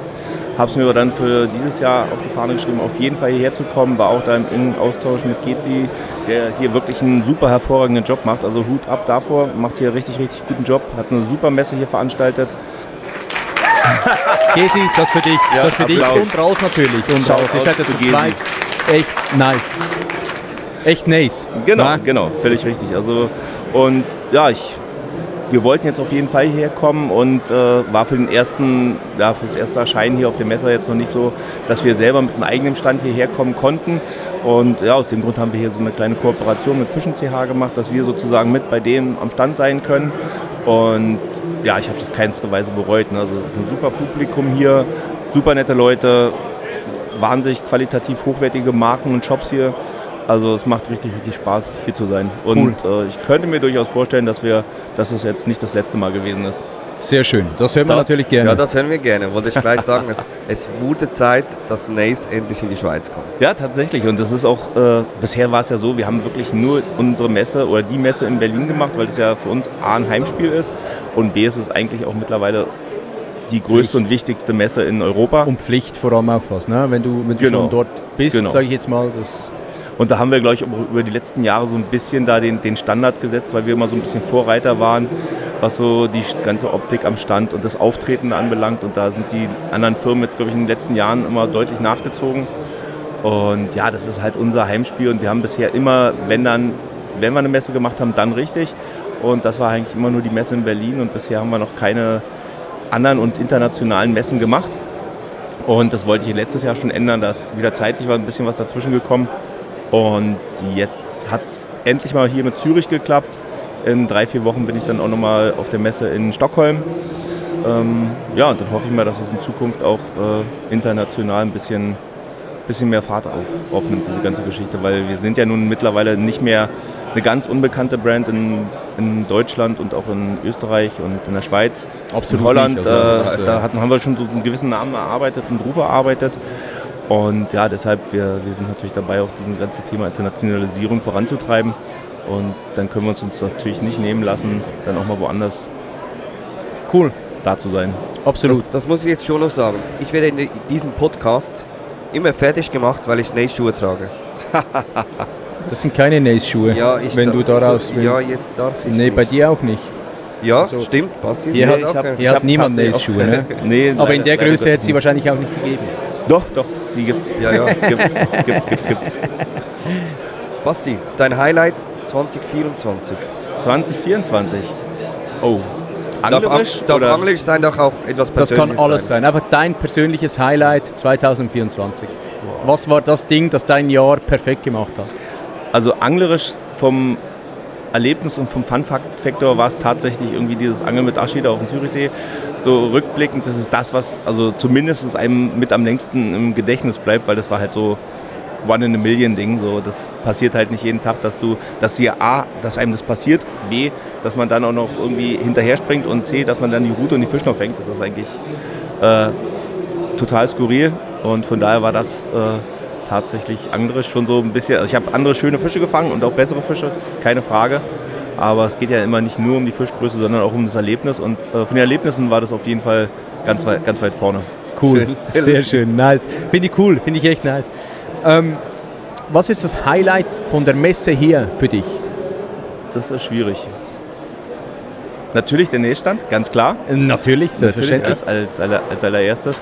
G: Habe es mir aber dann für dieses Jahr auf die Fahne geschrieben, auf jeden Fall hierher zu kommen. War auch da im engen Austausch mit Gezi, der hier wirklich einen super hervorragenden Job macht. Also Hut ab davor, macht hier richtig, richtig guten Job. Hat eine super Messe hier veranstaltet.
A: Gezi, das für dich.
G: Ja,
A: das für dich
G: Applaus.
A: und raus natürlich. Und
G: Shout
A: auch, ihr
G: out
A: seid jetzt
G: zu
A: zu zweit. Echt nice. Echt nice.
G: Genau,
A: Na?
G: genau, völlig richtig. Also, und ja, wir wollten jetzt auf jeden Fall hierher kommen und war für das erste Erscheinen hier auf der Messe jetzt noch nicht so, dass wir selber mit einem eigenen Stand hierher kommen konnten. Und ja, aus dem Grund haben wir hier so eine kleine Kooperation mit Fischen CH gemacht, dass wir sozusagen mit bei denen am Stand sein können. Und ja, ich habe es in keinster Weise bereut. Ne? Also es ist ein super Publikum hier, super nette Leute, wahnsinnig qualitativ hochwertige Marken und Shops hier. Also es macht richtig, richtig Spaß, hier zu sein. Und ich könnte mir durchaus vorstellen, dass es jetzt nicht das letzte Mal gewesen ist.
A: Sehr schön. Das hören wir natürlich gerne.
B: Ja, das hören wir gerne. Wollte ich gleich sagen, es wurde Zeit, dass Nace endlich in die Schweiz kommt.
G: Ja, tatsächlich. Und das ist auch, bisher war es ja so, wir haben wirklich nur unsere Messe oder die Messe in Berlin gemacht, weil es ja für uns A ein Heimspiel ist und B ist es eigentlich auch mittlerweile die größte und wichtigste Messe in Europa.
A: Und Pflicht vor allem auch fast, ne? Wenn du
G: Genau.
A: schon dort bist,
G: Genau.
A: sage ich jetzt mal. Das
G: Und da haben wir, glaube ich, über die letzten Jahre so ein bisschen da den Standard gesetzt, weil wir immer so ein bisschen Vorreiter waren, was so die ganze Optik am Stand und das Auftreten anbelangt. Und da sind die anderen Firmen jetzt, glaube ich, in den letzten Jahren immer deutlich nachgezogen. Und ja, das ist halt unser Heimspiel und wir haben bisher immer, wenn wir eine Messe gemacht haben, dann richtig. Und das war eigentlich immer nur die Messe in Berlin und bisher haben wir noch keine anderen und internationalen Messen gemacht. Und das wollte ich letztes Jahr schon ändern, da ist wieder zeitlich war ein bisschen was dazwischen gekommen. Und jetzt hat es endlich mal hier mit Zürich geklappt. In 3-4 Wochen bin ich dann auch nochmal auf der Messe in Stockholm. Ja, und dann hoffe ich mal, dass es in Zukunft auch international ein bisschen mehr Fahrt aufnimmt, diese ganze Geschichte. Weil wir sind ja nun mittlerweile nicht mehr eine ganz unbekannte Brand in Deutschland und auch in Österreich und in der Schweiz.
A: Absolut
G: in Holland,
A: nicht. Also
G: da haben wir schon so einen gewissen Namen erarbeitet, einen Ruf erarbeitet. Und ja, deshalb, wir sind natürlich dabei, auch dieses ganze Thema Internationalisierung voranzutreiben. Und dann können wir uns natürlich nicht nehmen lassen, dann auch mal woanders
A: cool.
G: da zu sein.
A: Absolut.
B: Das muss ich jetzt schon noch sagen. Ich werde in diesem Podcast immer fertig gemacht, weil ich Nace-Schuhe trage.
A: Das sind keine Nace-Schuhe,
B: Ja,
A: wenn du daraus willst.
B: Ja, jetzt darf ich
A: Nee,
B: nicht.
A: bei dir auch nicht.
B: Ja,
A: Also,
B: stimmt, passiert.
A: Hier
B: Ja,
A: hat,
B: okay.
A: hier hat niemand
G: tatsächlich
A: Nace-Schuhe, ne?
G: Nee,
A: Aber in der
G: leider
A: Größe hätte
G: Gottes
A: es sie wahrscheinlich auch nicht gegeben.
G: Doch, die gibt's.
B: Ja, ja.
G: Gibt's.
B: Basti, dein Highlight 2024.
G: 2024. Oh. Anglerisch?
B: Darf
G: oder?
B: Anglerisch sein, darf auch etwas
A: Das
B: Persönliches
A: kann alles sein. Einfach dein persönliches Highlight 2024. Was war das Ding, das dein Jahr perfekt gemacht hat?
G: Also anglerisch vom Erlebnis und vom Fun-Faktor war es tatsächlich irgendwie dieses Angeln mit Aschi da auf dem Zürichsee. So rückblickend, das ist das, was also zumindest einem mit am längsten im Gedächtnis bleibt, weil das war halt so One-in-a-Million-Ding. So, das passiert halt nicht jeden Tag, dass einem das passiert, B, dass man dann auch noch irgendwie hinterher springt und C, dass man dann die Rute und die Fische noch fängt. Das ist eigentlich total skurril und von daher war das tatsächlich anglerisch schon so ein bisschen, also ich habe andere schöne Fische gefangen und auch bessere Fische, keine Frage. Aber es geht ja immer nicht nur um die Fischgröße, sondern auch um das Erlebnis. Und von den Erlebnissen war das auf jeden Fall ganz weit vorne.
A: Cool, sehr schön, nice. Finde ich cool, finde ich echt nice. Was ist das Highlight von der Messe hier für dich?
G: Das ist schwierig. Natürlich der Nähstand, ganz klar.
A: Natürlich, selbstverständlich.
G: Als allererstes.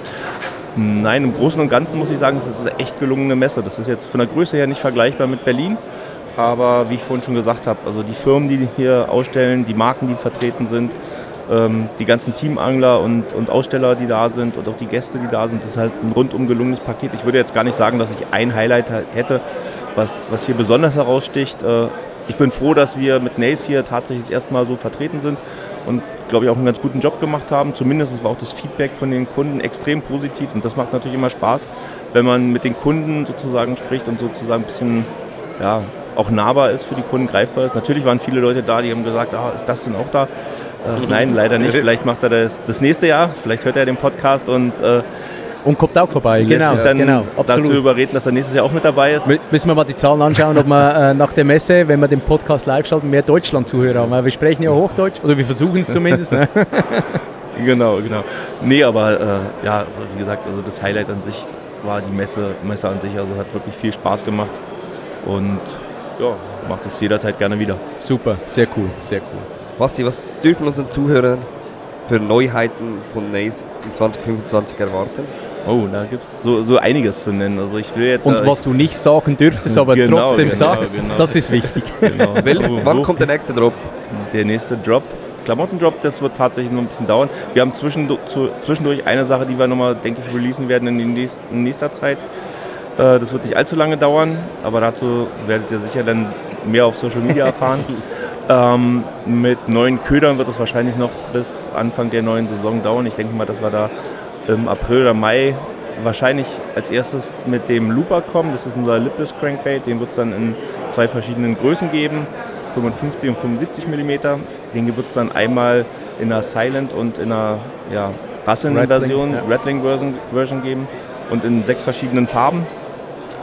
G: Nein, im Großen und Ganzen muss ich sagen, das ist eine echt gelungene Messe. Das ist jetzt von der Größe her nicht vergleichbar mit Berlin. Aber wie ich vorhin schon gesagt habe, also die Firmen, die hier ausstellen, die Marken, die vertreten sind, die ganzen Teamangler und Aussteller, die da sind und auch die Gäste, die da sind, das ist halt ein rundum gelungenes Paket. Ich würde jetzt gar nicht sagen, dass ich ein Highlight hätte, was hier besonders heraussticht. Ich bin froh, dass wir mit Nace hier tatsächlich das erste Mal so vertreten sind und, glaube ich, auch einen ganz guten Job gemacht haben. Zumindest war auch das Feedback von den Kunden extrem positiv und das macht natürlich immer Spaß, wenn man mit den Kunden sozusagen spricht und sozusagen ein bisschen, ja, auch nahbar ist, für die Kunden greifbar ist. Natürlich waren viele Leute da, die haben gesagt, ist das denn auch da? Nein, leider nicht. Vielleicht macht er das nächste Jahr. Vielleicht hört er den Podcast und
A: Und kommt auch vorbei,
G: lässt
A: genau.
G: sich dann
A: genau,
G: dazu
A: absolut.
G: überreden, dass er nächstes Jahr auch mit dabei ist.
A: Müssen wir mal die Zahlen anschauen, ob wir nach der Messe, wenn wir den Podcast live schalten, mehr Deutschland-Zuhörer haben. Weil wir sprechen ja Hochdeutsch, oder wir versuchen es zumindest. Ne?
G: Genau. Nee, aber ja, also wie gesagt, also das Highlight an sich war die Messe an sich. Also hat wirklich viel Spaß gemacht und ja, macht es jederzeit gerne wieder.
A: Super, sehr cool, sehr cool.
B: Basti, was dürfen unseren Zuhörern für Neuheiten von Naze in 2025 erwarten?
G: Oh, da gibt es so einiges zu nennen. Also ich will jetzt,
A: Und was du nicht sagen dürftest, aber trotzdem sagst, das ist wichtig.
G: Genau.
B: Wann kommt der nächste Drop?
G: Der nächste Drop, Klamottendrop, das wird tatsächlich noch ein bisschen dauern. Wir haben zwischendurch eine Sache, die wir nochmal, denke ich, releasen werden in nächster Zeit. Das wird nicht allzu lange dauern, aber dazu werdet ihr sicher dann mehr auf Social Media erfahren. Mit neuen Ködern wird es wahrscheinlich noch bis Anfang der neuen Saison dauern. Ich denke mal, dass wir da im April oder Mai wahrscheinlich als erstes mit dem Looper kommen. Das ist unser Lipless Crankbait. Den wird es dann in 2 verschiedenen Größen geben, 55 und 75 mm. Den wird es dann einmal in einer Silent und in einer rasselnden Version, Rattling-Version geben und in 6 verschiedenen Farben.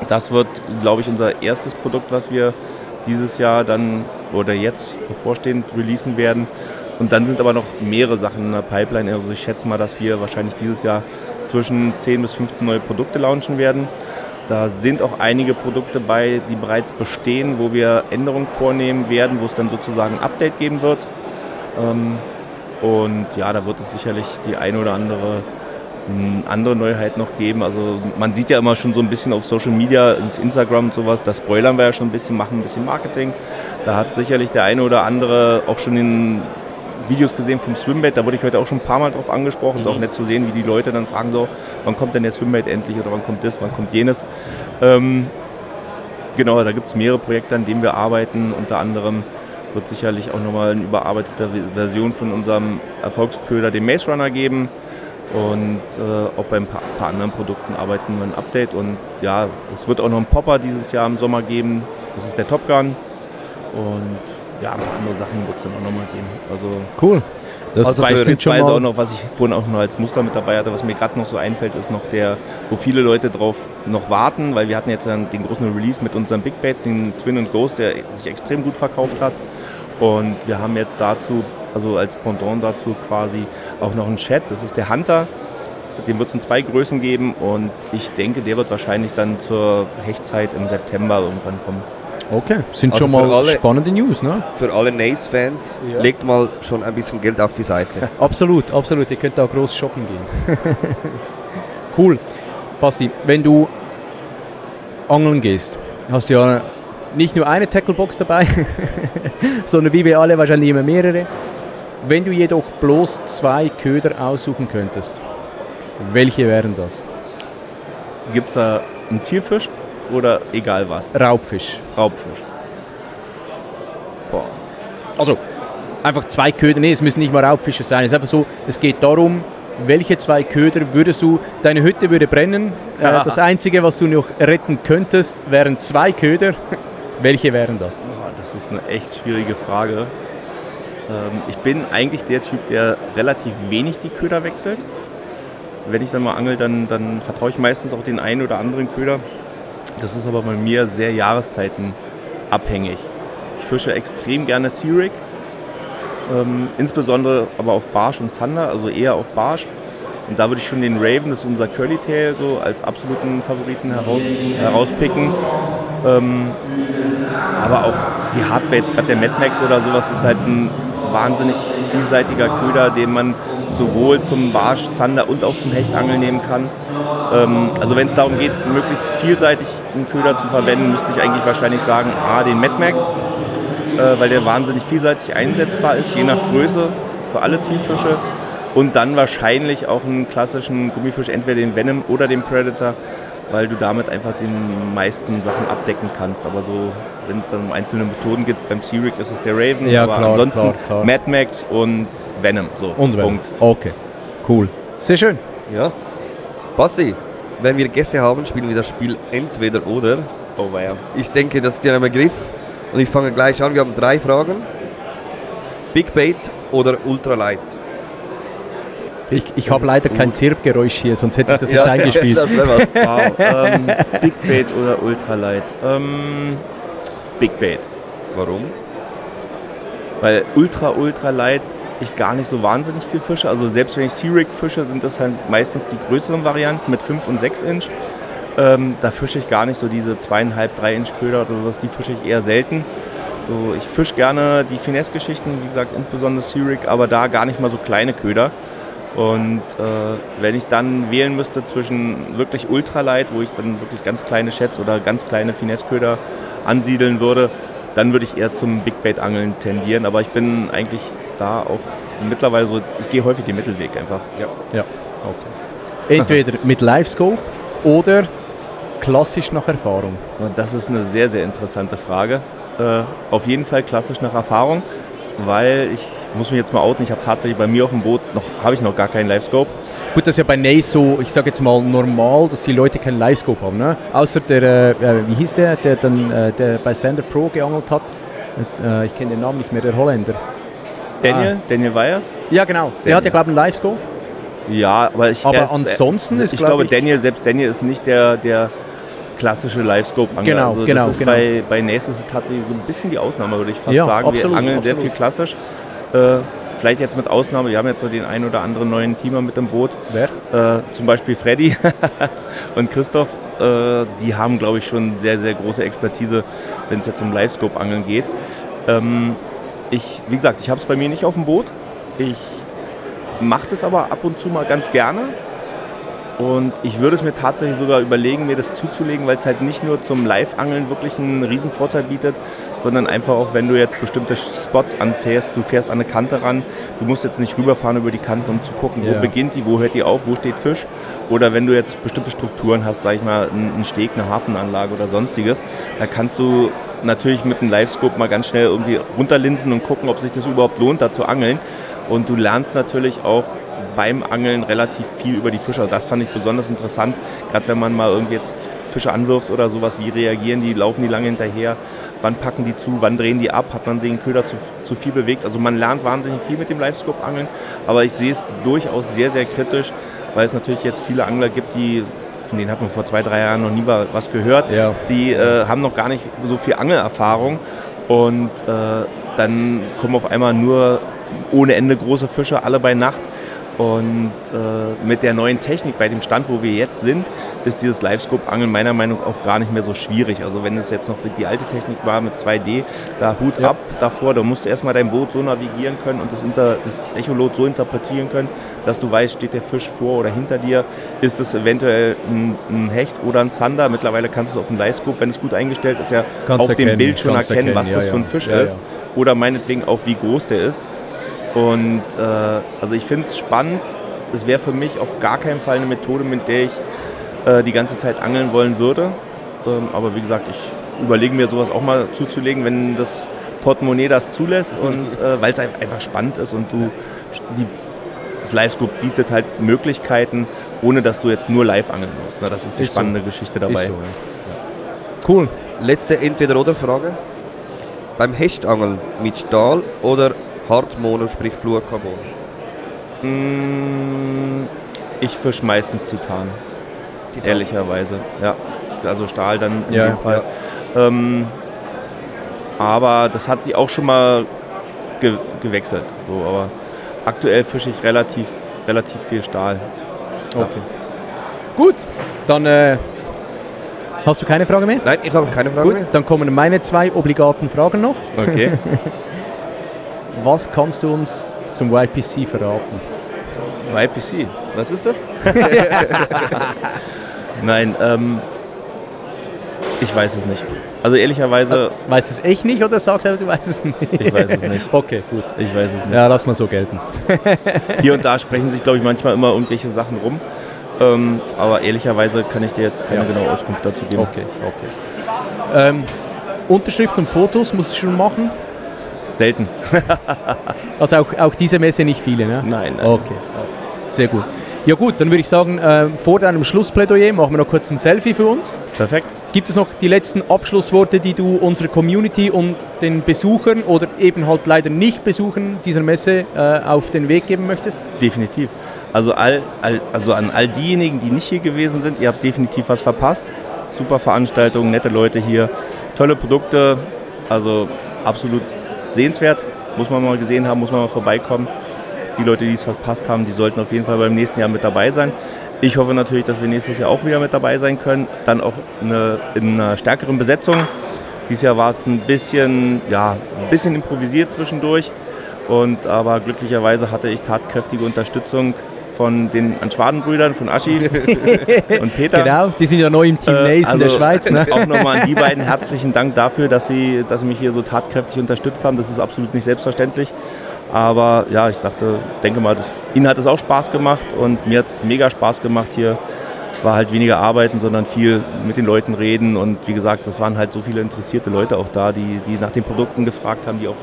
G: Das wird, glaube ich, unser erstes Produkt, was wir dieses Jahr dann oder jetzt bevorstehend releasen werden. Und dann sind aber noch mehrere Sachen in der Pipeline. Also ich schätze mal, dass wir wahrscheinlich dieses Jahr zwischen 10 bis 15 neue Produkte launchen werden. Da sind auch einige Produkte bei, die bereits bestehen, wo wir Änderungen vornehmen werden, wo es dann sozusagen ein Update geben wird. Und ja, da wird es sicherlich die eine oder andere Neuheit noch geben. Also man sieht ja immer schon so ein bisschen auf Social Media, auf Instagram und sowas, da spoilern wir ja schon ein bisschen, machen ein bisschen Marketing. Da hat sicherlich der eine oder andere auch schon in Videos gesehen vom Swimbait, da wurde ich heute auch schon ein paar Mal drauf angesprochen. Es ist auch nett zu sehen, wie die Leute dann fragen so, wann kommt denn der Swimbait endlich oder wann kommt das, wann kommt jenes. Genau, da gibt es mehrere Projekte, an denen wir arbeiten. Unter anderem wird sicherlich auch nochmal eine überarbeitete Version von unserem Erfolgsköder, dem Maze Runner, geben. Und auch bei ein paar anderen Produkten arbeiten wir ein Update. Und ja, es wird auch noch einen Popper dieses Jahr im Sommer geben. Das ist der Top Gun. Und ja, ein paar andere Sachen wird es dann auch nochmal geben. Also
A: cool. Das
G: also
A: sind
G: beispielsweise
A: schon mal
G: auch noch, was ich vorhin auch noch als Muster mit dabei hatte, was mir gerade noch so einfällt, ist noch wo viele Leute drauf noch warten, weil wir hatten jetzt den großen Release mit unseren Big Baits, den Twin und Ghost, der sich extrem gut verkauft hat. Und wir haben jetzt dazu, also als Pendant dazu quasi auch noch einen Chat, das ist der Hunter. Den wird es in 2 Größen geben und ich denke, der wird wahrscheinlich dann zur Hechtzeit im September irgendwann kommen.
A: Okay, sind
B: Also
A: schon
B: für
A: mal
B: alle-
A: spannende News, ne?
B: Für alle Nace-Fans, legt mal schon ein bisschen Geld auf die Seite.
A: Absolut, absolut. Ihr könnt da groß shoppen gehen. Cool. Basti, wenn du angeln gehst, hast du ja nicht nur eine Tacklebox dabei, sondern wie wir alle wahrscheinlich immer mehrere. Wenn du jedoch bloß 2 Köder aussuchen könntest, welche wären das?
G: Gibt es da einen Zielfisch oder egal was?
A: Raubfisch.
G: Raubfisch. Boah.
A: Also, einfach 2 Köder, nee, es müssen nicht mal Raubfische sein. Es ist einfach so, es geht darum, welche 2 Köder würdest du, deine Hütte würde brennen, das Einzige, was du noch retten könntest, wären 2 Köder. Welche wären das?
G: Oh, das ist eine echt schwierige Frage. Ich bin eigentlich der Typ, der relativ wenig die Köder wechselt. Wenn ich dann mal angel, dann vertraue ich meistens auch den einen oder anderen Köder. Das ist aber bei mir sehr jahreszeitenabhängig. Ich fische extrem gerne Sea Rig, insbesondere aber auf Barsch und Zander, also eher auf Barsch. Und da würde ich schon den Raven, das ist unser Curly Tail, so als absoluten Favoriten herauspicken. Aber auch die Hardbaits, gerade der Mad Max oder sowas, ist halt ein wahnsinnig vielseitiger Köder, den man sowohl zum Barsch, Zander und auch zum Hechtangeln nehmen kann. Also wenn es darum geht, möglichst vielseitig einen Köder zu verwenden, müsste ich eigentlich wahrscheinlich sagen, den Mad Max, weil der wahnsinnig vielseitig einsetzbar ist, je nach Größe, für alle Zielfische. Und dann wahrscheinlich auch einen klassischen Gummifisch, entweder den Venom oder den Predator, weil du damit einfach den meisten Sachen abdecken kannst. Aber so, wenn es dann um einzelne Methoden geht, beim Sea Rig ist es der Raven,
A: Ja,
G: aber
A: klar,
G: ansonsten
A: klar.
G: Mad Max und Venom. So,
A: Und Venom.
G: Punkt.
A: Okay, cool. Sehr schön.
B: Ja. Basti, wenn wir Gäste haben, spielen wir das Spiel entweder oder.
G: Oh, weia.
B: Ich denke, das ist dir ein Begriff. Und ich fange gleich an. Wir haben 3 Fragen. Big Bait oder Ultralight?
A: Ich habe leider kein Zirpgeräusch hier, sonst hätte ich das jetzt eingespielt.
B: Das wäre was.
G: Wow. Big Bait oder Ultralight? Big Bait.
B: Warum?
G: Weil Ultralight ich gar nicht so wahnsinnig viel fische. Also selbst wenn ich Sea-Rig fische, sind das halt meistens die größeren Varianten mit 5 und 6 Inch. Da fische ich gar nicht so diese 2,5, 3 Inch Köder oder sowas, die fische ich eher selten. So, ich fische gerne die Finesse-Geschichten, wie gesagt, insbesondere Sea-Rig, aber da gar nicht mal so kleine Köder. Und wenn ich dann wählen müsste zwischen wirklich Ultralight, wo ich dann wirklich ganz kleine Schätze oder ganz kleine Finesse-Köder ansiedeln würde, dann würde ich eher zum Big Bait Angeln tendieren. Aber ich bin eigentlich da auch mittlerweile so, ich gehe häufig den Mittelweg einfach.
A: Ja, okay. Entweder mit Livescope oder klassisch nach Erfahrung.
G: Und das ist eine sehr, sehr interessante Frage. Auf jeden Fall klassisch nach Erfahrung, weil ich muss mich jetzt mal outen, ich habe tatsächlich bei mir auf dem Boot habe ich noch gar keinen Livescope.
A: Gut, das ist ja bei Nace so, ich sage jetzt mal normal, dass die Leute keinen Livescope haben, ne? Außer der, wie hieß der dann der bei Sander Pro geangelt hat. Jetzt, ich kenne den Namen nicht mehr, der Holländer.
G: Daniel Weyers?
A: Ja, genau. Der hat ja, glaube ich, einen Livescope.
G: Ja, aber
A: ansonsten ist,
G: ich glaube, Daniel ist nicht der klassische Livescope-Angler.
A: Genau,
G: also
A: genau.
G: Bei Nace ist es tatsächlich ein bisschen die Ausnahme, würde ich fast sagen.
A: Absolut,
G: wir angeln
A: absolut.
G: sehr viel klassisch. Vielleicht jetzt mit Ausnahme, wir haben jetzt so den einen oder anderen neuen Teamer mit im Boot.
A: Wer?
G: Zum Beispiel Freddy und Christoph. Die haben, glaube ich, schon sehr, sehr große Expertise, wenn es jetzt um Livescope-Angeln geht. Wie gesagt, ich habe es bei mir nicht auf dem Boot. Ich mache das aber ab und zu mal ganz gerne. Und ich würde es mir tatsächlich sogar überlegen, mir das zuzulegen, weil es halt nicht nur zum Live-Angeln wirklich einen riesen Vorteil bietet, sondern einfach auch, wenn du jetzt bestimmte Spots anfährst, du fährst an eine Kante ran, du musst jetzt nicht rüberfahren über die Kanten, um zu gucken, wo beginnt die, wo hört die auf, wo steht Fisch. Oder wenn du jetzt bestimmte Strukturen hast, sag ich mal, einen Steg, eine Hafenanlage oder sonstiges, da kannst du natürlich mit einem Livescope mal ganz schnell irgendwie runterlinsen und gucken, ob sich das überhaupt lohnt, da zu angeln. Und du lernst natürlich auch beim Angeln relativ viel über die Fische. Das fand ich besonders interessant, gerade wenn man mal irgendwie jetzt Fische anwirft oder sowas, wie reagieren die, laufen die lange hinterher, wann packen die zu, wann drehen die ab, hat man den Köder zu viel bewegt. Also man lernt wahnsinnig viel mit dem Livescope-Angeln, aber ich sehe es durchaus sehr, sehr kritisch, weil es natürlich jetzt viele Angler gibt, von denen hat man vor 2-3 Jahren noch nie was gehört, die haben noch gar nicht so viel Angelerfahrung und dann kommen auf einmal nur ohne Ende große Fische, alle bei Nacht. Und mit der neuen Technik, bei dem Stand, wo wir jetzt sind, ist dieses Livescope-Angeln meiner Meinung nach auch gar nicht mehr so schwierig. Also wenn es jetzt noch die alte Technik war mit 2D, da Hut ab davor, da musst du erstmal dein Boot so navigieren können und das Echolot so interpretieren können, dass du weißt, steht der Fisch vor oder hinter dir, ist es eventuell ein Hecht oder ein Zander. Mittlerweile kannst du es auf dem Livescope, wenn es gut eingestellt ist, ja auf dem Bild schon erkennen, was das für ein Fisch ist. Oder meinetwegen auch, wie groß der ist. Und also ich finde es spannend. Es wäre für mich auf gar keinen Fall eine Methode, mit der ich die ganze Zeit angeln wollen würde. Aber wie gesagt, ich überlege mir sowas auch mal zuzulegen, wenn das Portemonnaie das zulässt und weil es einfach spannend ist und das Livescope bietet halt Möglichkeiten, ohne dass du jetzt nur live angeln musst. Das ist die spannende Geschichte dabei.
A: Ist so, ja. Cool.
B: Letzte Entweder-oder-Frage. Beim Hechtangeln mit Stahl oder Hartmono, sprich Fluorcarbon?
G: Ich fische meistens Titan. Ehrlicherweise. Ja. Also Stahl dann in jedem Fall. Ja. Aber das hat sich auch schon mal gewechselt. So, aber aktuell fische ich relativ viel Stahl.
A: Okay. Gut, dann hast du keine Frage mehr?
B: Nein, ich habe keine Frage mehr.
A: Dann kommen meine 2 obligaten Fragen noch.
G: Okay.
A: Was kannst du uns zum YPC verraten?
G: YPC? Was ist das? Nein, ich weiß es nicht. Also ehrlicherweise...
A: Weißt du es echt nicht oder sagst du, du weißt es nicht?
G: Ich weiß es nicht.
A: Okay, gut.
G: Ich weiß es nicht.
A: Ja, lass mal so gelten.
G: Hier und da sprechen sich, glaube ich, manchmal immer irgendwelche Sachen rum. Aber ehrlicherweise kann ich dir jetzt keine genaue Auskunft dazu geben.
A: Okay. Unterschriften und Fotos musst du schon machen?
G: Selten.
A: Also auch diese Messe nicht viele, ne?
G: Nein.
A: Okay, sehr gut. Ja gut, dann würde ich sagen, vor deinem Schlussplädoyer machen wir noch kurz ein Selfie für uns.
G: Perfekt.
A: Gibt es noch die letzten Abschlussworte, die du unserer Community und den Besuchern oder eben halt leider nicht Besuchern dieser Messe auf den Weg geben möchtest?
G: Definitiv. Also an all diejenigen, die nicht hier gewesen sind, ihr habt definitiv was verpasst. Super Veranstaltung, nette Leute hier, tolle Produkte, also absolut sehenswert. Muss man mal gesehen haben, muss man mal vorbeikommen. Die Leute, die es verpasst haben, die sollten auf jeden Fall beim nächsten Jahr mit dabei sein. Ich hoffe natürlich, dass wir nächstes Jahr auch wieder mit dabei sein können. Dann auch in einer stärkeren Besetzung. Dieses Jahr war es ein bisschen improvisiert zwischendurch. Aber glücklicherweise hatte ich tatkräftige Unterstützung von den Anschwaden-Brüdern, von Aschi und Peter.
A: Genau, die sind ja neu im Team Nace in der Schweiz. Ne?
G: Auch nochmal an die beiden herzlichen Dank dafür, dass sie mich hier so tatkräftig unterstützt haben. Das ist absolut nicht selbstverständlich. Aber ja, ich denke mal, ihnen hat es auch Spaß gemacht und mir hat es mega Spaß gemacht hier. War halt weniger arbeiten, sondern viel mit den Leuten reden. Und wie gesagt, das waren halt so viele interessierte Leute auch da, die nach den Produkten gefragt haben, die auch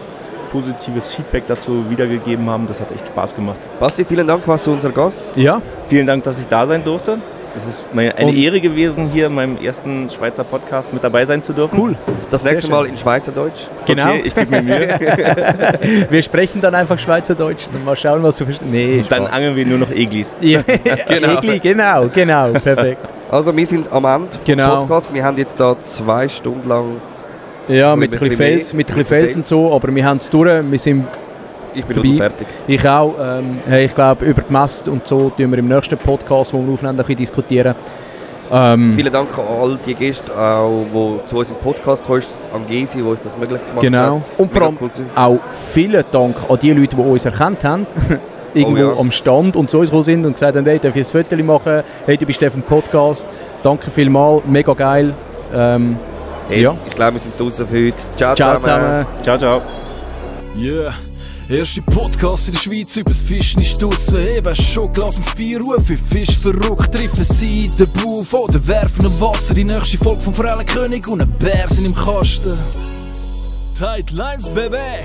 G: positives Feedback dazu wiedergegeben haben. Das hat echt Spaß gemacht.
B: Basti, vielen Dank, warst du unser Gast.
A: Ja.
G: Vielen Dank, dass ich da sein durfte. Es ist mir eine Ehre gewesen, hier in meinem ersten Schweizer Podcast mit dabei sein zu dürfen.
A: Cool.
B: Das nächste Mal in Schweizerdeutsch.
A: Genau.
G: Okay, ich gebe mir Mühe.
A: Wir sprechen dann einfach Schweizerdeutsch. Dann mal schauen, was du verstehst. Nee,
G: dann angeln wir nur noch Eglis.
A: Ja. Egli, genau. Perfekt.
B: Also wir sind am Ende vom
A: Genau.
B: Podcast. Wir haben jetzt da 2 Stunden lang...
A: Ja, mit ein bisschen Fels und so, aber wir haben es durch. Wir sind
B: Ich bin
A: vorbei.
B: fertig.
A: Ich auch. Ich glaube, über die Messe und so tun wir im nächsten Podcast, wo wir aufnehmen, ein bisschen diskutieren.
B: Vielen Dank an all die Gäste, die zu unserem Podcast gekommen sind, an Gesi, die uns das möglich gemacht
A: Genau.
B: hat.
A: Und vor allem auch vielen Dank an die Leute, die uns erkannt haben. Irgendwo am Stand und zu uns gekommen sind und gesagt haben, hey, darf ich ein Foto machen? Hey, du bist der vom Podcast. Danke vielmals, mega geil.
B: Hey,
A: ja.
B: Ich glaube, wir sind draußen für heute. Ciao
A: zusammen.
G: Ciao, ciao.
H: Yeah. Erste Podcast in der Schweiz übers Fischen ist draussen. Eben schon Glas ins Bier rufen. Fisch verrückt, treffen sie den Buff oder werfen im Wasser. Die nächste Folge vom Forellenkönig und ein Bär sind im Kasten. Tight Lines, Baby.